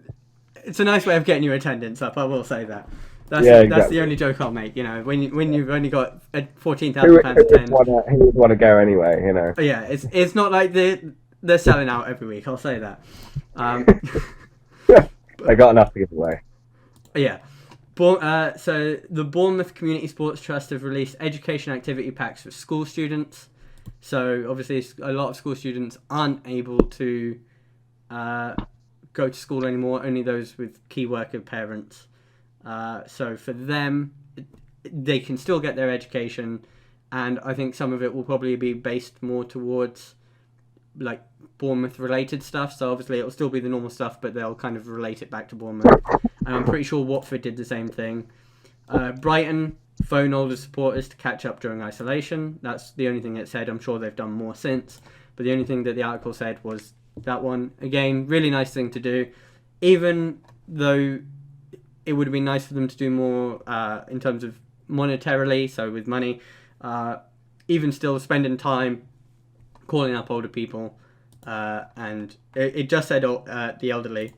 A: it's a nice way of getting your attendance up, I will say that. That's the only joke I'll make. When you've only got £14,000 to attend.
B: Who would want to go anyway?
A: Yeah, it's not like they're selling out every week. I'll say that.
B: They got enough to give away.
A: Yeah. So the Bournemouth Community Sports Trust have released education activity packs for school students. So obviously a lot of school students aren't able to go to school anymore. Only those with key worker parents. So for them, they can still get their education, and I think some of it will probably be based more towards like Bournemouth related stuff. So obviously it'll still be the normal stuff, but they'll kind of relate it back to Bournemouth. And I'm pretty sure Watford did the same thing. Brighton phone older supporters to catch up during isolation. That's the only thing it said. I'm sure they've done more since, but the only thing that the article said was that one. Again, really nice thing to do, even though it would have been nice for them to do more in terms of monetarily, so with money. Even still, spending time calling up older people, and it just said the elderly,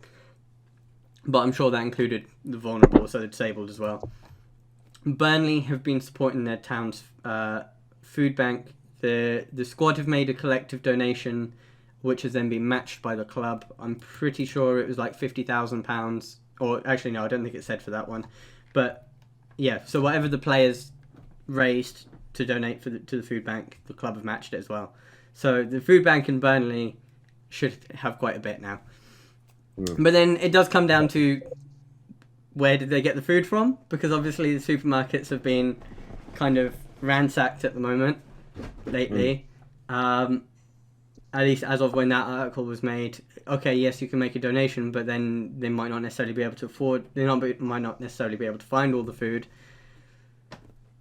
A: but I'm sure that included the vulnerable, so the disabled as well. Burnley have been supporting their town's food bank. The squad have made a collective donation, which has then been matched by the club. I'm pretty sure it was like £50,000, or actually no, I don't think it said for that one, but yeah. So whatever the players raised to donate to the food bank, the club have matched it as well. So the food bank in Burnley should have quite a bit now. But then it does come down to where did they get the food from? Because obviously the supermarkets have been kind of ransacked at the moment lately. At least as of when that article was made. Okay, yes, you can make a donation, but then they might not necessarily be able to afford. Might not necessarily be able to find all the food.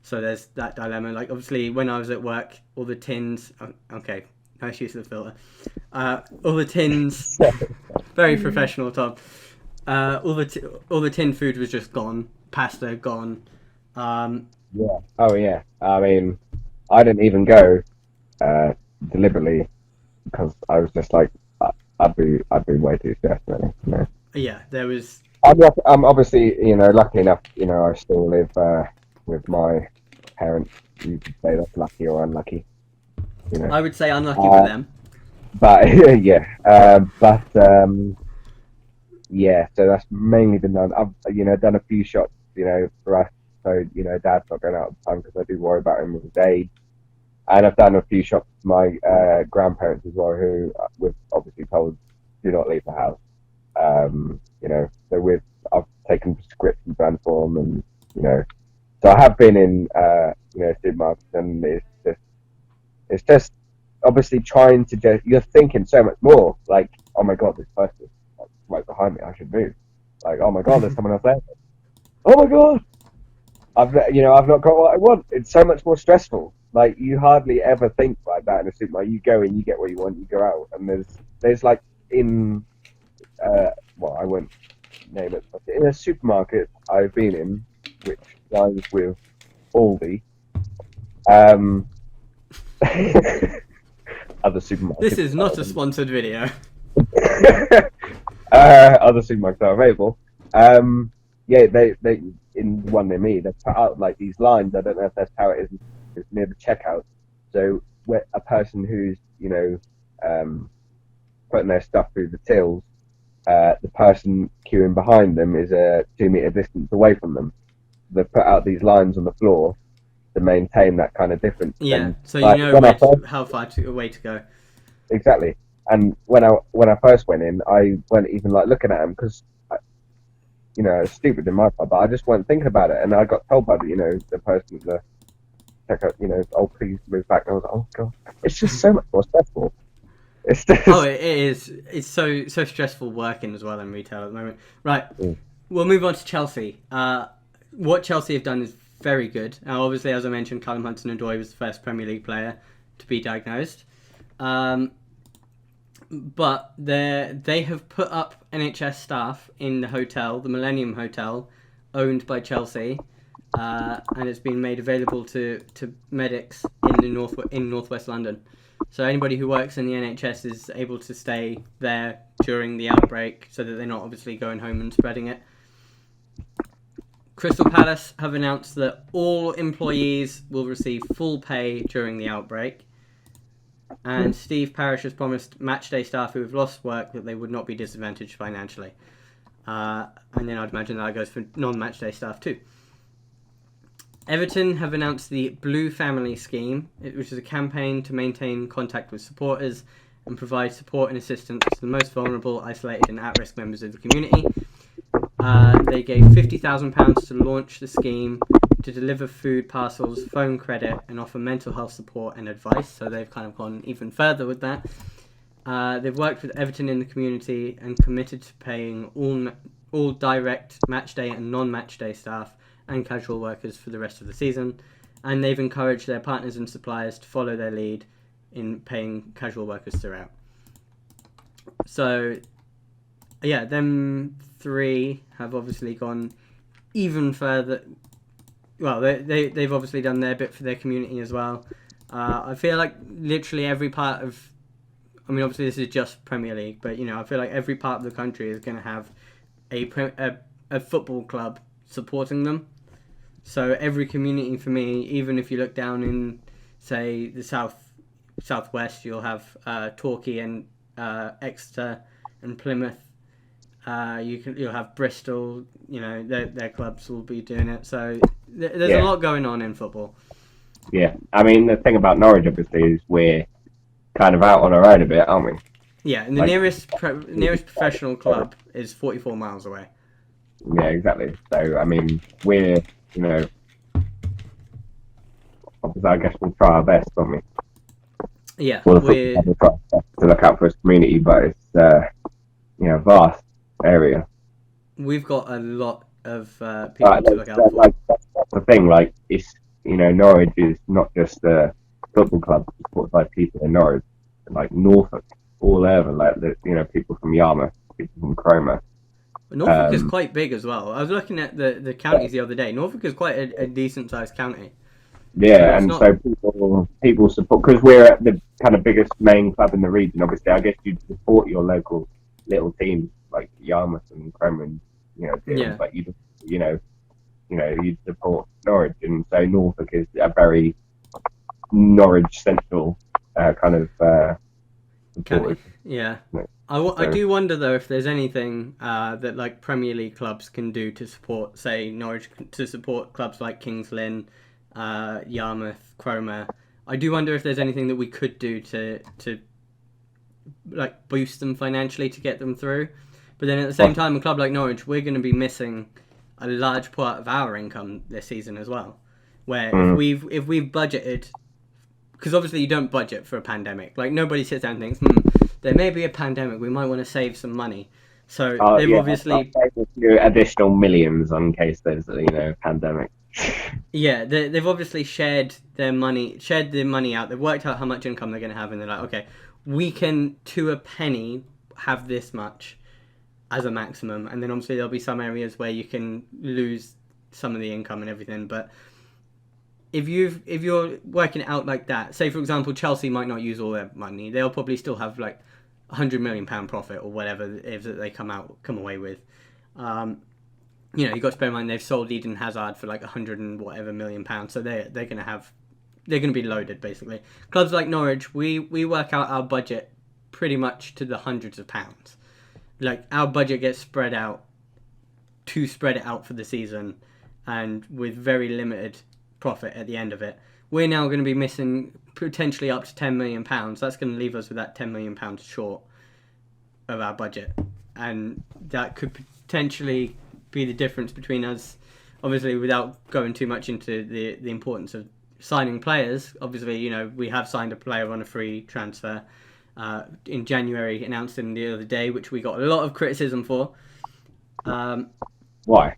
A: So there's that dilemma. Like, obviously, when I was at work, all the tins. Okay, nice use of the filter. All the tins. Very professional, Tom. All the tin food was just gone. Pasta gone.
B: Yeah. Oh yeah. I mean, I didn't even go deliberately because I was just like, I'd be way too stressed, really. You know.
A: Yeah, there was.
B: I'm obviously, lucky enough, I still live with my parents. You could say that's lucky or unlucky,
A: I would say unlucky for them.
B: But yeah, yeah. So that's mainly been done. I've done a few shots, for us. So Dad's not going out at the time because I do worry about him with his age. And I've done a few shots with my grandparents as well, who we've obviously told do not leave the house. So I've taken prescriptions done for them, and so I have been in supermarkets, and it's just obviously trying to you're thinking so much more, like, oh my god, this person is right behind me, I should move. Like, oh my god, there's someone else there. Oh my god, I've not got what I want. It's so much more stressful. Like, you hardly ever think like that in a supermarket. You go in, you get what you want, you go out, and there's like in I won't name it, but in a supermarket I've been in, which rhymes with Aldi, other supermarkets.
A: This is not a sponsored video.
B: Other supermarkets are available. Yeah, they in the one near me, they put out like these lines. I don't know if that's how it is. It's near the checkout. So where a person who's putting their stuff through the tills, the person queuing behind them is a 2 meter distance away from them. They put out these lines on the floor to maintain that kind of difference.
A: Yeah,
B: and,
A: so
B: like,
A: how far away to go.
B: Exactly. And when I first went in, I weren't even like looking at them because, it's stupid in my part, but I just wasn't thinking about it. And I got told by the person at the checkout, oh, please move back. And I was like, oh god, it's just so much more stressful. It's just...
A: Oh, it is. It's so stressful working as well in retail at the moment. Right, We'll move on to Chelsea. What Chelsea have done is very good. Now, obviously, as I mentioned, Callum Hudson-Odoi was the first Premier League player to be diagnosed. But they have put up NHS staff in the hotel, the Millennium Hotel, owned by Chelsea, and it's been made available to medics in northwest London. So anybody who works in the NHS is able to stay there during the outbreak, so that they're not obviously going home and spreading it. Crystal Palace have announced that all employees will receive full pay during the outbreak. And Steve Parish has promised matchday staff who have lost work that they would not be disadvantaged financially. And then I'd imagine that goes for non-matchday staff too. Everton have announced the Blue Family Scheme, which is a campaign to maintain contact with supporters and provide support and assistance to the most vulnerable, isolated and at-risk members of the community. They gave £50,000 to launch the scheme, to deliver food parcels, phone credit, and offer mental health support and advice. So they've kind of gone even further with that. They've worked with Everton in the community and committed to paying all direct matchday and non-matchday staff and casual workers for the rest of the season. And they've encouraged their partners and suppliers to follow their lead in paying casual workers throughout. So, yeah, them three have obviously gone even further. Well, they've obviously done their bit for their community as well. I feel like literally every part of... I mean, obviously this is just Premier League, but, I feel like every part of the country is going to have a football club supporting them. So every community for me, even if you look down in, say, the southwest, you'll have Torquay and Exeter and Plymouth. You'll have Bristol. Their clubs will be doing it. So there's a lot going on in football.
B: Yeah, I mean, the thing about Norwich obviously is we're kind of out on our own a bit, aren't we?
A: Yeah, and the nearest professional club is 44 miles away.
B: Yeah, exactly. So I mean, we're obviously, I guess we'll try our best, won't we?
A: Yeah,
B: we'll try to look out for his community, but it's vast area.
A: We've got a lot of people to look out for.
B: That's the thing. Like, it's Norwich is not just a football club supported by people in Norwich, like Norfolk, all over, like people from Yarmouth, people from Cromer.
A: But Norfolk is quite big as well. I was looking at the counties the other day. Norfolk is quite a decent sized county.
B: Yeah, so people support, because we're the kind of biggest main club in the region. Obviously, I guess you'd support your local little teams like Yarmouth and Cromer, and but you'd support Norwich, and so Norfolk is a very Norwich central kind of
A: county. Yeah. I do wonder though if there's anything that like Premier League clubs can do to support, say, Norwich, to support clubs like Kings Lynn, Yarmouth, Cromer. I do wonder if there's anything that we could do to like boost them financially to get them through. But then at the same time, a club like Norwich, we're going to be missing a large part of our income this season as well. Where if we've budgeted, because obviously you don't budget for a pandemic. Like nobody sits down and thinks, there may be a pandemic, we might want to save some money. So they've obviously
B: additional millions in case there's a pandemic.
A: Yeah, they've obviously shared their money out. They've worked out how much income they're going to have, and they're like, okay, we can to a penny have this much as a maximum, and then obviously there'll be some areas where you can lose some of the income and everything. But if you're working it out like that, say for example Chelsea might not use all their money, they'll probably still have like £100 million profit or whatever it is that they come away with. You've got to bear in mind they've sold Eden Hazard for like 100 and whatever million pounds, so they're going to be loaded basically. Clubs like Norwich, we work out our budget pretty much to the hundreds of pounds. Like our budget gets spread out for the season, and with very limited profit at the end of it. We're now going to be missing potentially up to £10 million. That's going to leave us with that £10 million short of our budget, and that could potentially be the difference between us. Obviously, without going too much into the importance of signing players, obviously, we have signed a player on a free transfer in January, announced him the other day, which we got a lot of criticism for.
B: Why?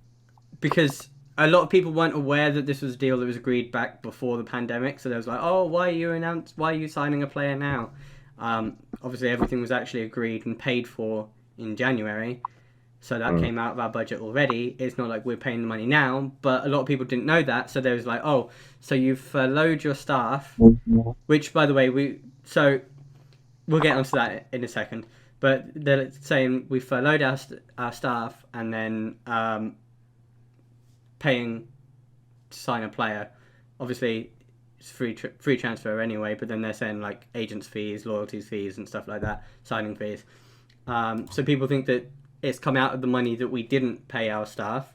A: Because a lot of people weren't aware that this was a deal that was agreed back before the pandemic, so they was like, oh, why are you signing a player now? Obviously, everything was actually agreed and paid for in January. So that came out of our budget already. It's not like we're paying the money now, but a lot of people didn't know that. So they was like, oh, so you've furloughed your staff, which, by the way, we'll get onto that in a second. But they're saying we furloughed our staff and then paying to sign a player. Obviously, it's free transfer anyway, but then they're saying like agents' fees, loyalties fees and stuff like that, signing fees. So people think that it's come out of the money that we didn't pay our staff.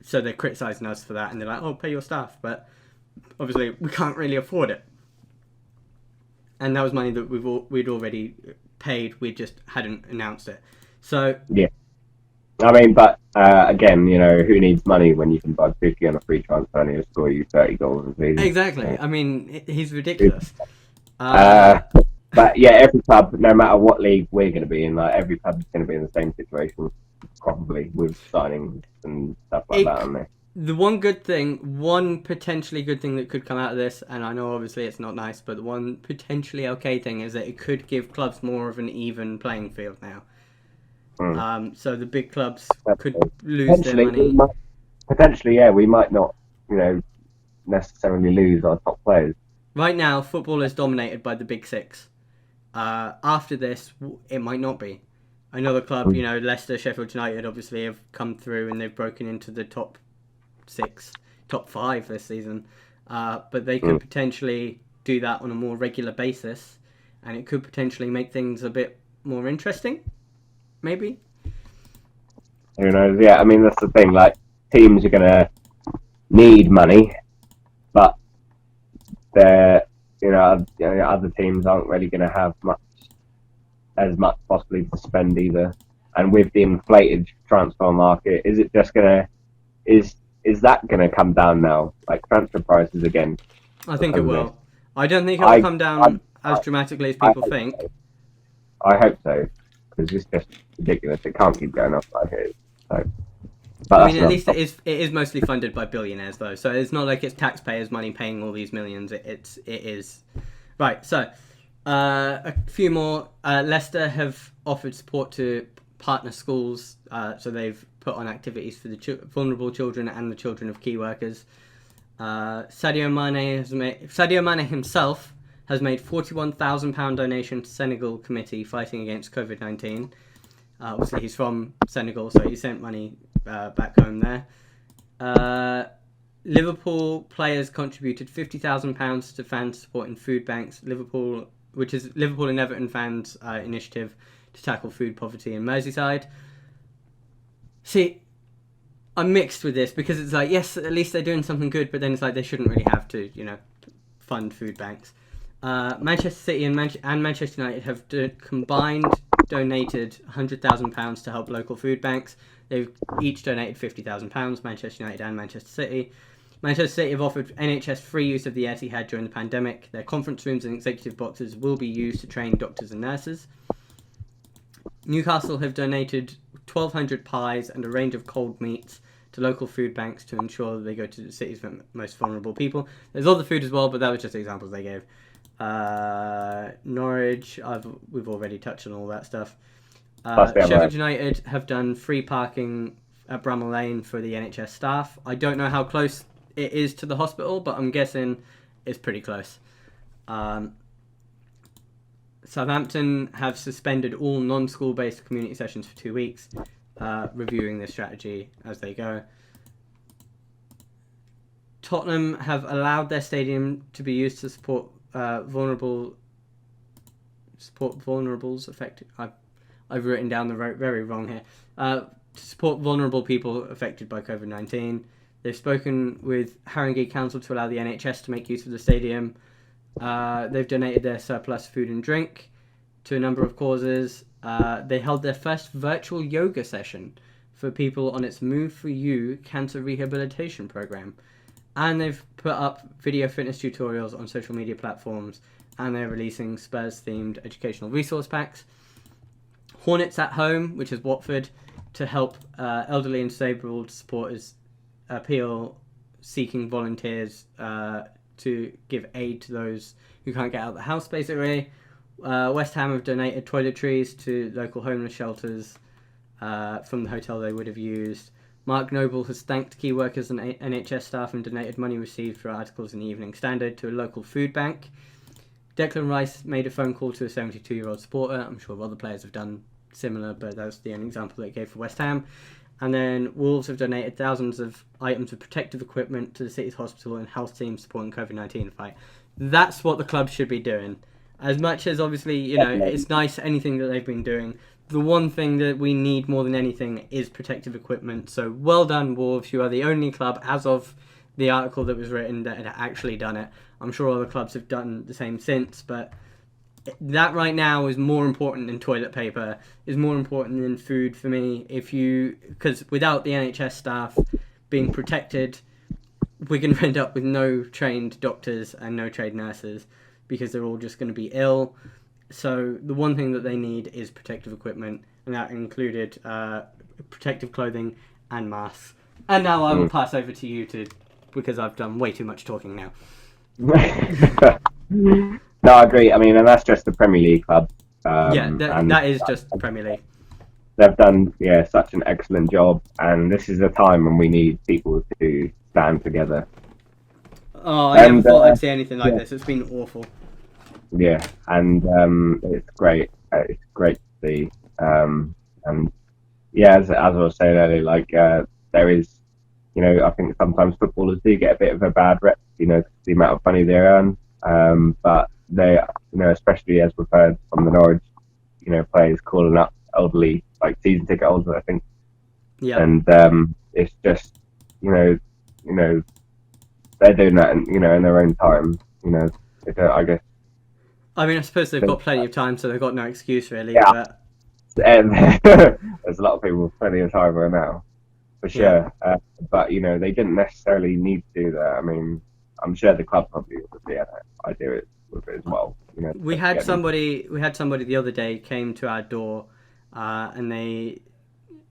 A: So they're criticising us for that, and they're like, oh, pay your staff. But obviously we can't really afford it. And that was money that we'd already paid, we just hadn't announced it. So
B: yeah. I mean, but again, who needs money when you can buy 50 on a free transfer and he'll score you 30 goals a season?
A: Exactly. I mean, he's ridiculous.
B: But yeah, every club, no matter what league we're going to be in, like every club is going to be in the same situation, probably, with signings and stuff like that, aren't they?
A: The one potentially good thing that could come out of this, and I know obviously it's not nice, but the one potentially okay thing is that it could give clubs more of an even playing field now. So the big clubs could lose their money.
B: Potentially, yeah, we might not, necessarily lose our top players.
A: Right now, football is dominated by the big six. After this, it might not be. Another club, Leicester, Sheffield United, obviously have come through and they've broken into the top 5 this season. But they could potentially do that on a more regular basis, and it could potentially make things a bit more interesting. Maybe.
B: Who knows? Yeah, I mean that's the thing. Like teams are gonna need money, but they're other teams aren't really gonna have as much possibly to spend either. And with the inflated transfer market, is it just is that gonna come down now? Like transfer prices again?
A: I think it will. I don't think it will come down as dramatically as people think.
B: I hope so. Because it's just ridiculous. It can't keep going up like it is. So. But
A: I
B: that's
A: mean, at
B: not.
A: least it is mostly funded by billionaires though, so it's not like it's taxpayers' money paying all these millions. It is right. So a few more. Leicester have offered support to partner schools, so they've put on activities for the vulnerable children and the children of key workers. Sadio Mane himself has made £41,000 donation to Senegal committee fighting against COVID-19. Obviously, he's from Senegal, so he sent money back home there. Liverpool players contributed £50,000 to fans supporting food banks. Which is Liverpool and Everton fans' initiative to tackle food poverty in Merseyside. See, I'm mixed with this because it's like, yes, at least they're doing something good, but then it's like they shouldn't really have to, fund food banks. Manchester City and Manchester United have combined donated £100,000 to help local food banks. They've each donated £50,000, Manchester United and Manchester City. Manchester City have offered NHS free use of the Etihad during the pandemic. Their conference rooms and executive boxes will be used to train doctors and nurses. Newcastle have donated 1,200 pies and a range of cold meats to local food banks to ensure that they go to the city's most vulnerable people. There's other food as well, but that was just examples they gave. Norwich, we've already touched on all that stuff. Sheffield United have done free parking at Bramall Lane for the NHS staff. I don't know how close it is to the hospital, but I'm guessing it's pretty close. Southampton have suspended all non-school based community sessions for 2 weeks, reviewing their strategy as they go. Tottenham have allowed their stadium to be used to support vulnerable vulnerables affected. I've written down the very wrong here. To support vulnerable people affected by COVID-19. They've spoken with Haringey Council to allow the NHS to make use of the stadium. They've donated their surplus food and drink to a number of causes. They held their first virtual yoga session for people on its Move For You cancer rehabilitation program. And they've put up video fitness tutorials on social media platforms, and they're releasing Spurs-themed educational resource packs. Hornets at Home, which is Watford, to help elderly and disabled supporters appeal seeking volunteers to give aid to those who can't get out of the house, basically. West Ham have donated toiletries to local homeless shelters from the hotel they would have used. Mark Noble has thanked key workers and NHS staff and donated money received for articles in the Evening Standard to a local food bank. Declan Rice made a phone call to a 72-year-old supporter. I'm sure other players have done similar, but that's the only example they gave for West Ham. And then Wolves have donated thousands of items of protective equipment to the city's hospital and health teams supporting COVID-19 fight. That's what the club should be doing. As much as obviously, it's nice anything that they've been doing. The one thing that we need more than anything is protective equipment. So well done, Wolves. You are the only club, as of the article that was written, that had actually done it. I'm sure other clubs have done the same since, but that right now is more important than toilet paper, is more important than food for me. Because without the NHS staff being protected, we're going to end up with no trained doctors and no trained nurses because they're all just going to be ill. So the one thing that they need is protective equipment, and that included protective clothing and masks. And now I will pass over to you because I've done way too much talking now.
B: No, I agree. I mean, and that's just the Premier League club.
A: That is just Premier League.
B: They've done such an excellent job, and this is a time when we need people to stand together.
A: Oh, I never thought I'd see anything like this. It's been awful.
B: Yeah, and it's great. It's great to see. And as I was saying earlier, there is, I think sometimes footballers do get a bit of a bad rep, the amount of money they earn. But they, especially as we've heard from the Norwich, players calling up elderly, like season ticket holders, I think.
A: Yeah.
B: And it's just, they're doing that, in their own time. I guess.
A: I mean, I suppose they've got plenty of time, so they've got no excuse really.
B: Yeah.
A: But...
B: there's a lot of people with plenty of time right now, for sure. Yeah. But they didn't necessarily need to do that. I mean, I'm sure the club probably would have had an idea with it as well.
A: We had somebody the other day came to our door, and they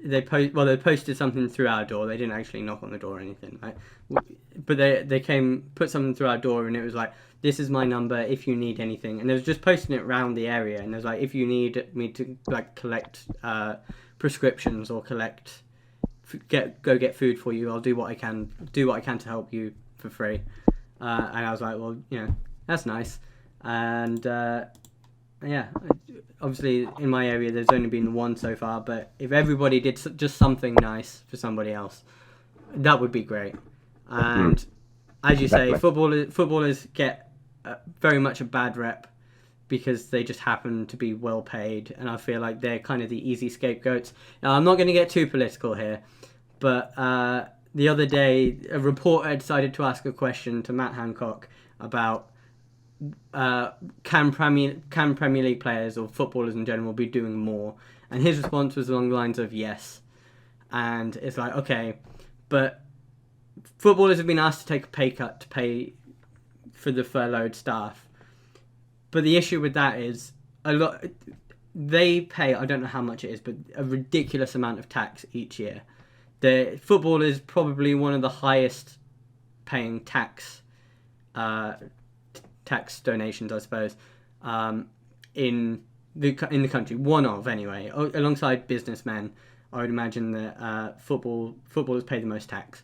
A: they posted something through our door. They didn't actually knock on the door or anything, right? But they put something through our door, and it was like, this is my number if you need anything. And they was just posting it around the area, and it was like, if you need me to like collect prescriptions or go get food for you, I'll do what I can to help you for free. And I was like, well, that's nice. And yeah, obviously in my area there's only been one so far, but if everybody did just something nice for somebody else, that would be great. And as you say, footballers get very much a bad rep because they just happen to be well paid, and I feel like they're kind of the easy scapegoats. Now, I'm not going to get too political here, but the other day a reporter decided to ask a question to Matt Hancock about can Premier League players or footballers in general be doing more, and his response was along the lines of yes. And it's like, okay, but footballers have been asked to take a pay cut to pay for the furloughed staff, but the issue with that is they pay, I don't know how much it is, but a ridiculous amount of tax each year. The football is probably one of the highest paying tax donations, I suppose, in the country. One of, anyway, alongside businessmen. I would imagine that footballers pay the most tax.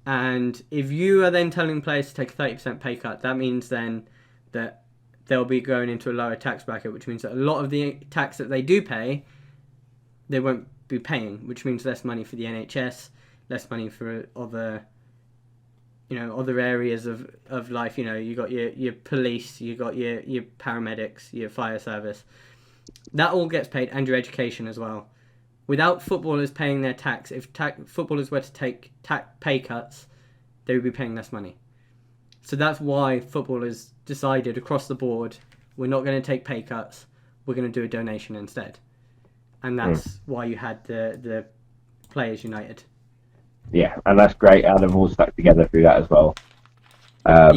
A: And if you are then telling players to take a 30% pay cut, that means then that they'll be going into a lower tax bracket, which means that a lot of the tax that they do pay, they won't be paying, which means less money for the NHS, less money for other areas of life. You got your police, you got your paramedics, your fire service. That all gets paid, and your education as well. Without footballers paying their tax, if footballers were to take pay cuts, they would be paying less money. So that's why footballers decided across the board, we're not going to take pay cuts, we're going to do a donation instead. And that's why you had the Players United.
B: Yeah, and that's great how they've all stuck together through that as well. I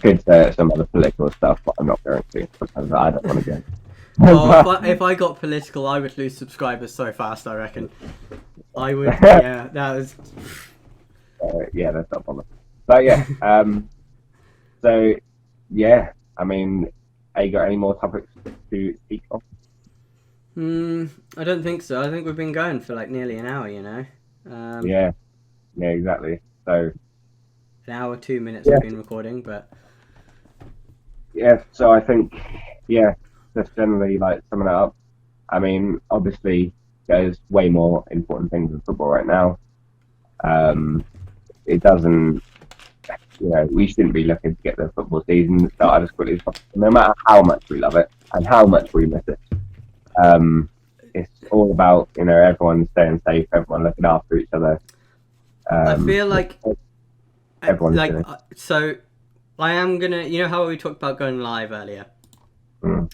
B: could say some other political stuff, but I'm not going to because I don't want to go.
A: Well, if I got political, I would lose subscribers so fast, I reckon. I would, yeah, that was...
B: yeah, that's not a problem. But yeah, so, yeah, I mean, have you got any more topics to speak of?
A: I don't think so. I think we've been going for like nearly an hour,
B: Yeah, exactly. So
A: an hour, 2 minutes we've been recording, but...
B: Yeah, so I think, just generally, like, summing it up, I mean, obviously, there's way more important things in football right now. It doesn't, we shouldn't be looking to get the football season started as quickly as possible, no matter how much we love it and how much we miss it. It's all about, everyone staying safe, everyone looking after each other.
A: I feel like,
B: everyone's
A: so I am gonna, how we talked about going live earlier?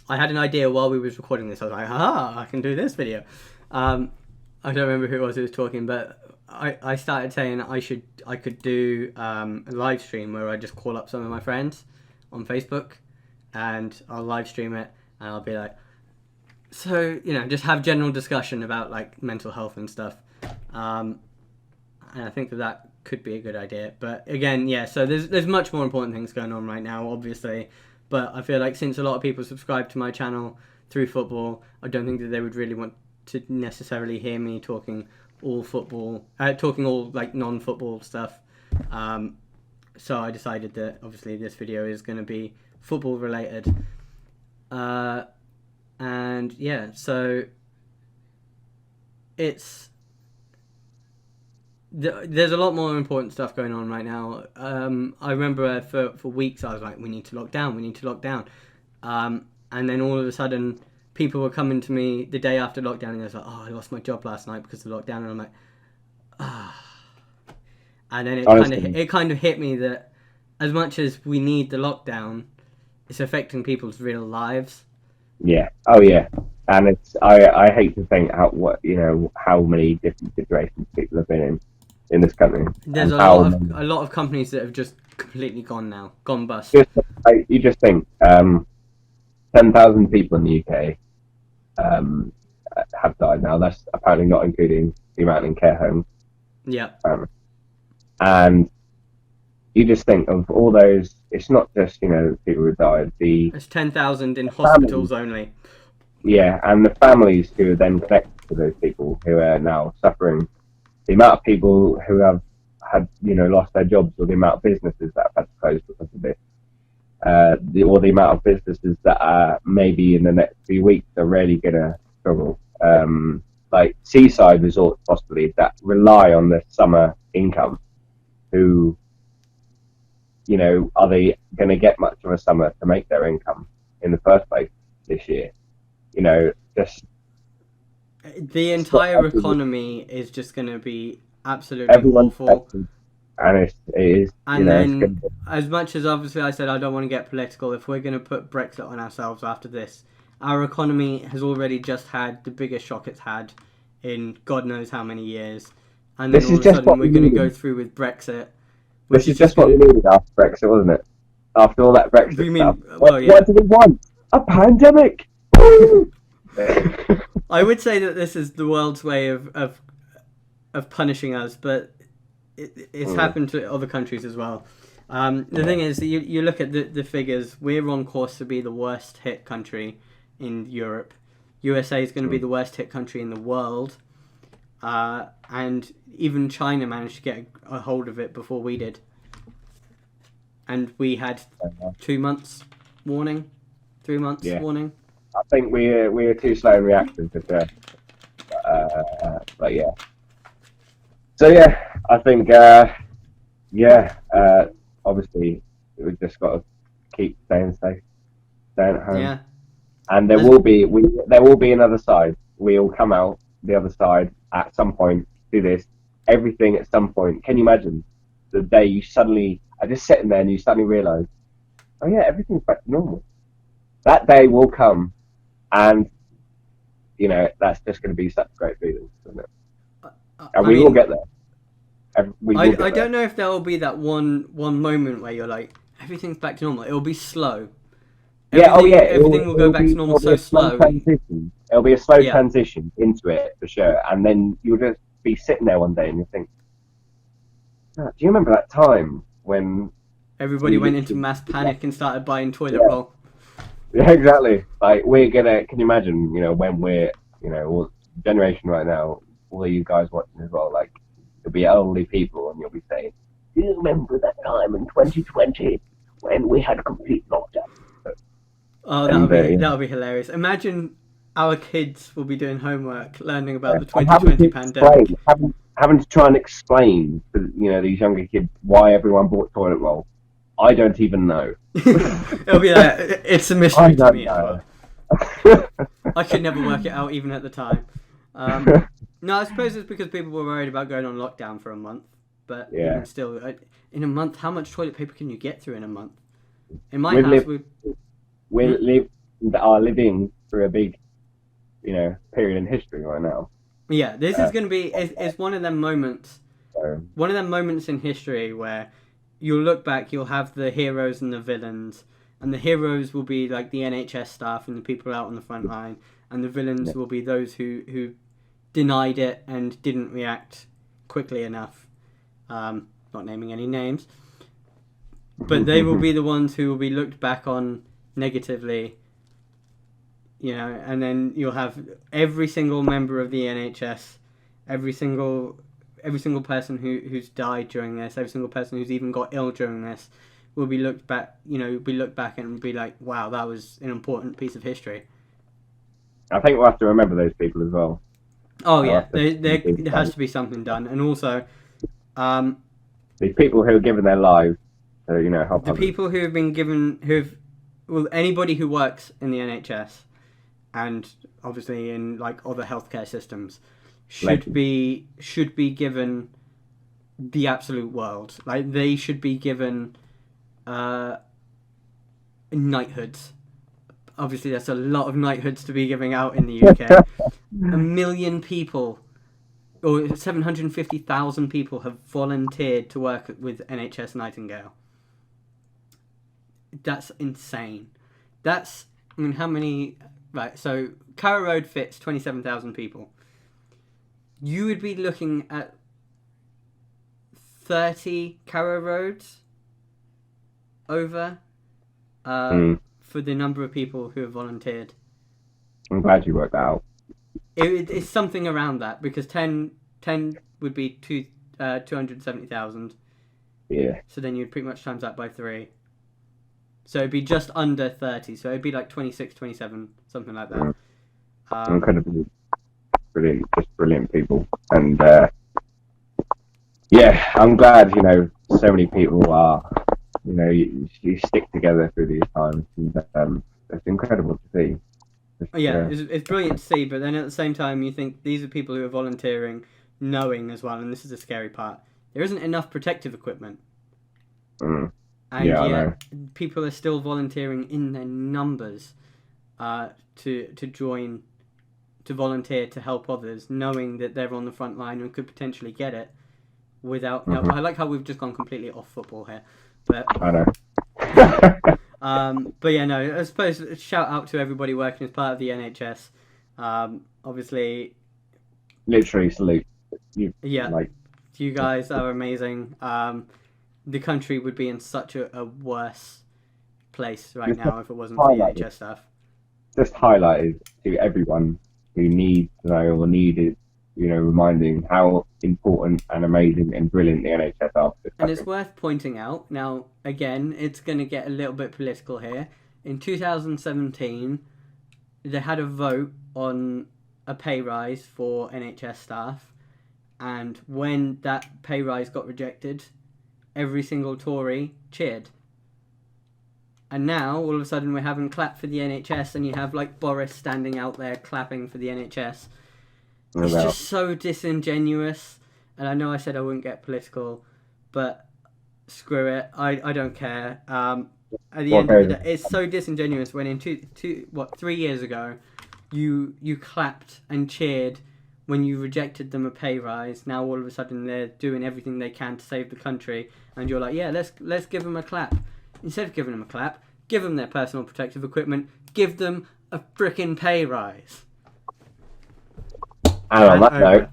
A: I had an idea while we was recording this. I was like, I can do this video. I don't remember who it was who was talking, but I started saying I could do a live stream where I just call up some of my friends on Facebook and I'll live stream it and I'll be like, so, just have general discussion about like mental health and stuff. And I think that could be a good idea. But again, so there's much more important things going on right now, obviously. But I feel like since a lot of people subscribe to my channel through football, I don't think that they would really want to necessarily hear me talking all like non-football stuff. So I decided that obviously this video is going to be football related. And yeah, so there's a lot more important stuff going on right now. I remember for weeks I was like, we need to lock down. And then all of a sudden, people were coming to me the day after lockdown and they was like, I lost my job last night because of the lockdown. And I'm like, And then it kind of hit me that as much as we need the lockdown, it's affecting people's real lives.
B: Yeah. Oh yeah. And I hate to think how many different situations people have been in this country.
A: There's a lot of companies that have just completely gone bust.
B: You just think 10,000 people in the UK um, have died now. That's apparently not including the amount in care homes.
A: Yeah.
B: And you just think of all those. It's not just people who died. The
A: There's 10,000 in
B: families,
A: hospitals only.
B: yeah, and the families who are then connected to those people who are now suffering. The amount of people who have had lost their jobs, or the amount of businesses that have had to close because of this. Or the amount of businesses that are maybe in the next few weeks are really going to struggle. Like seaside resorts, possibly, that rely on the summer income, who, are they going to get much of a summer to make their income in the first place this year? Just
A: The entire economy is just going to be absolutely
B: everyone's
A: awful.
B: affected, and it is,
A: And
B: it's
A: then,
B: going to
A: as much as obviously I said I don't want to get political, if we're going to put Brexit on ourselves after this, our economy has already just had the biggest shock it's had in God knows how many years. And then
B: This
A: all
B: is
A: of a
B: just
A: sudden
B: what
A: we're
B: we
A: going to
B: needed.
A: go through with Brexit.
B: This is just what we needed after Brexit, wasn't it? After all that Brexit
A: We mean,
B: stuff.
A: well, yeah.
B: What do we want? A pandemic!
A: I would say that this is the world's way of punishing us, but it's happened to other countries as well. The thing is, you look at the figures, we're on course to be the worst hit country in Europe. USA is going to be the worst hit country in the world. And even China managed to get a hold of it before we did. And we had 2 months warning, 3 months warning.
B: I think we're too slow in reacting for sure. But yeah. So yeah, I think obviously we've just got to keep staying safe, staying at home.
A: Yeah.
B: And there will be another side. We'll come out the other side at some point. Do this, everything at some point. Can you imagine the day you suddenly are just sitting there and you suddenly realise, oh yeah, everything's back to normal. That day will come, and that's just going to be such a great feeling, isn't it? And we will get there.
A: I don't know if there will be that one moment where you're like, everything's back to normal. It will be slow. Everything will go back to normal so slow.
B: It'll be a slow transition into it for sure, and then you'll just be sitting there one day and you think, oh, do you remember that time when
A: everybody went into mass panic and started buying toilet roll?
B: Yeah, exactly. Like can you imagine, when we're, generation right now, all of you guys watching as well, like, there'll be elderly people and you'll be saying, do you remember that time in 2020 when we had a complete lockdown?
A: Oh, that'll be hilarious. Imagine our kids will be doing homework, learning about the 2020 pandemic.
B: Having to try and explain to these younger kids why everyone bought toilet roll. I don't even know.
A: It'll be like, it's a mystery to me as well. I could never work it out even at the time. No, I suppose it's because people were worried about going on lockdown for a month. But even still, in a month, how much toilet paper can you get through in a month? In my house,
B: we're living through a big, period in history right now.
A: Yeah, this is going to be, it's one of them moments, one of them moments in history where you'll look back, you'll have the heroes and the villains, and the heroes will be like the NHS staff and the people out on the front line, and the villains will be those who denied it and didn't react quickly enough. Not naming any names, but they will be the ones who will be looked back on negatively, and then you'll have every single member of the NHS, every single person who's died during this, every single person who's even got ill during this, will be looked back, and be like, wow, that was an important piece of history.
B: I think we'll have to remember those people as well.
A: Oh yeah, there has to be something done, and also,
B: these people who have given their lives to, help
A: the
B: others.
A: people who have been given, anybody who works in the NHS, and obviously in like other healthcare systems, should be given the absolute world. Like, they should be given knighthoods. Obviously, there's a lot of knighthoods to be giving out in the UK. 1 million people, or 750,000 people, have volunteered to work with NHS Nightingale. That's insane. How many right, so Carrow Road fits 27,000 people. You would be looking at 30 Carrow Roads over for the number of people who have volunteered.
B: I'm glad you worked that out.
A: It's something around that, because 10 would be 270,000.
B: Yeah.
A: So then you'd pretty much times that by 3. So it'd be just under 30. So it'd be like 26, 27, something like that.
B: Incredibly brilliant, just brilliant people. And yeah, I'm glad, so many people are, you stick together through these times. And, it's incredible to see.
A: It's brilliant to see, but then at the same time, you think these are people who are volunteering, knowing as well, and this is the scary part, there isn't enough protective equipment. And yet, people are still volunteering in their numbers to join, to volunteer to help others, knowing that they're on the front line and could potentially get it without... I like how we've just gone completely off football here. But,
B: I know.
A: But yeah, no, I suppose shout out to everybody working as part of the NHS. Obviously...
B: Literally salute.
A: You guys are amazing. The country would be in such a worse place right now if it wasn't for the NHS staff.
B: Just highlighted to everyone who needs to know or needed, reminding how important and amazing and brilliant the NHS are.
A: And it's worth pointing out, now, again, it's going to get a little bit political here. In 2017, they had a vote on a pay rise for NHS staff, and when that pay rise got rejected, every single Tory cheered. And now, all of a sudden, we're having clap for the NHS, and you have, Boris standing out there clapping for the NHS. It's just so disingenuous. And I know I said I wouldn't get political, but screw it. I don't care. At the end of the day, it's so disingenuous when in 3 years ago, you clapped and cheered when you rejected them a pay rise. Now all of a sudden they're doing everything they can to save the country, and you're like, yeah, let's give them a clap. Instead of giving them a clap, give them their personal protective equipment. Give them a frickin' pay rise.
B: And on that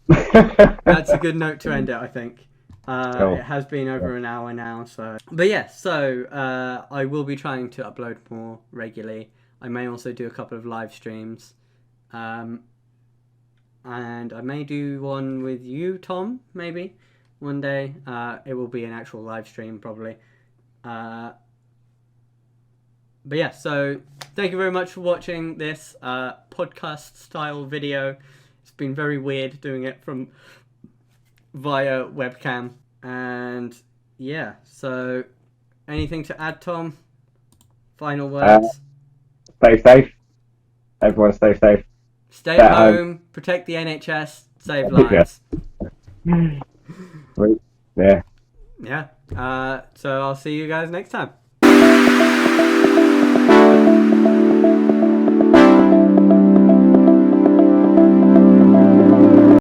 A: note, that's a good note to end it, I think. It has been over an hour now, so. But yeah, so I will be trying to upload more regularly. I may also do a couple of live streams. And I may do one with you, Tom, maybe, one day. It will be an actual live stream, probably. But yeah, so thank you very much for watching this podcast-style video. It's been very weird doing it via webcam. And yeah, so anything to add, Tom? Final words?
B: Stay safe. Everyone stay safe.
A: Stay at home, protect the NHS, save lives.
B: Yeah.
A: Yeah. So I'll see you guys next time.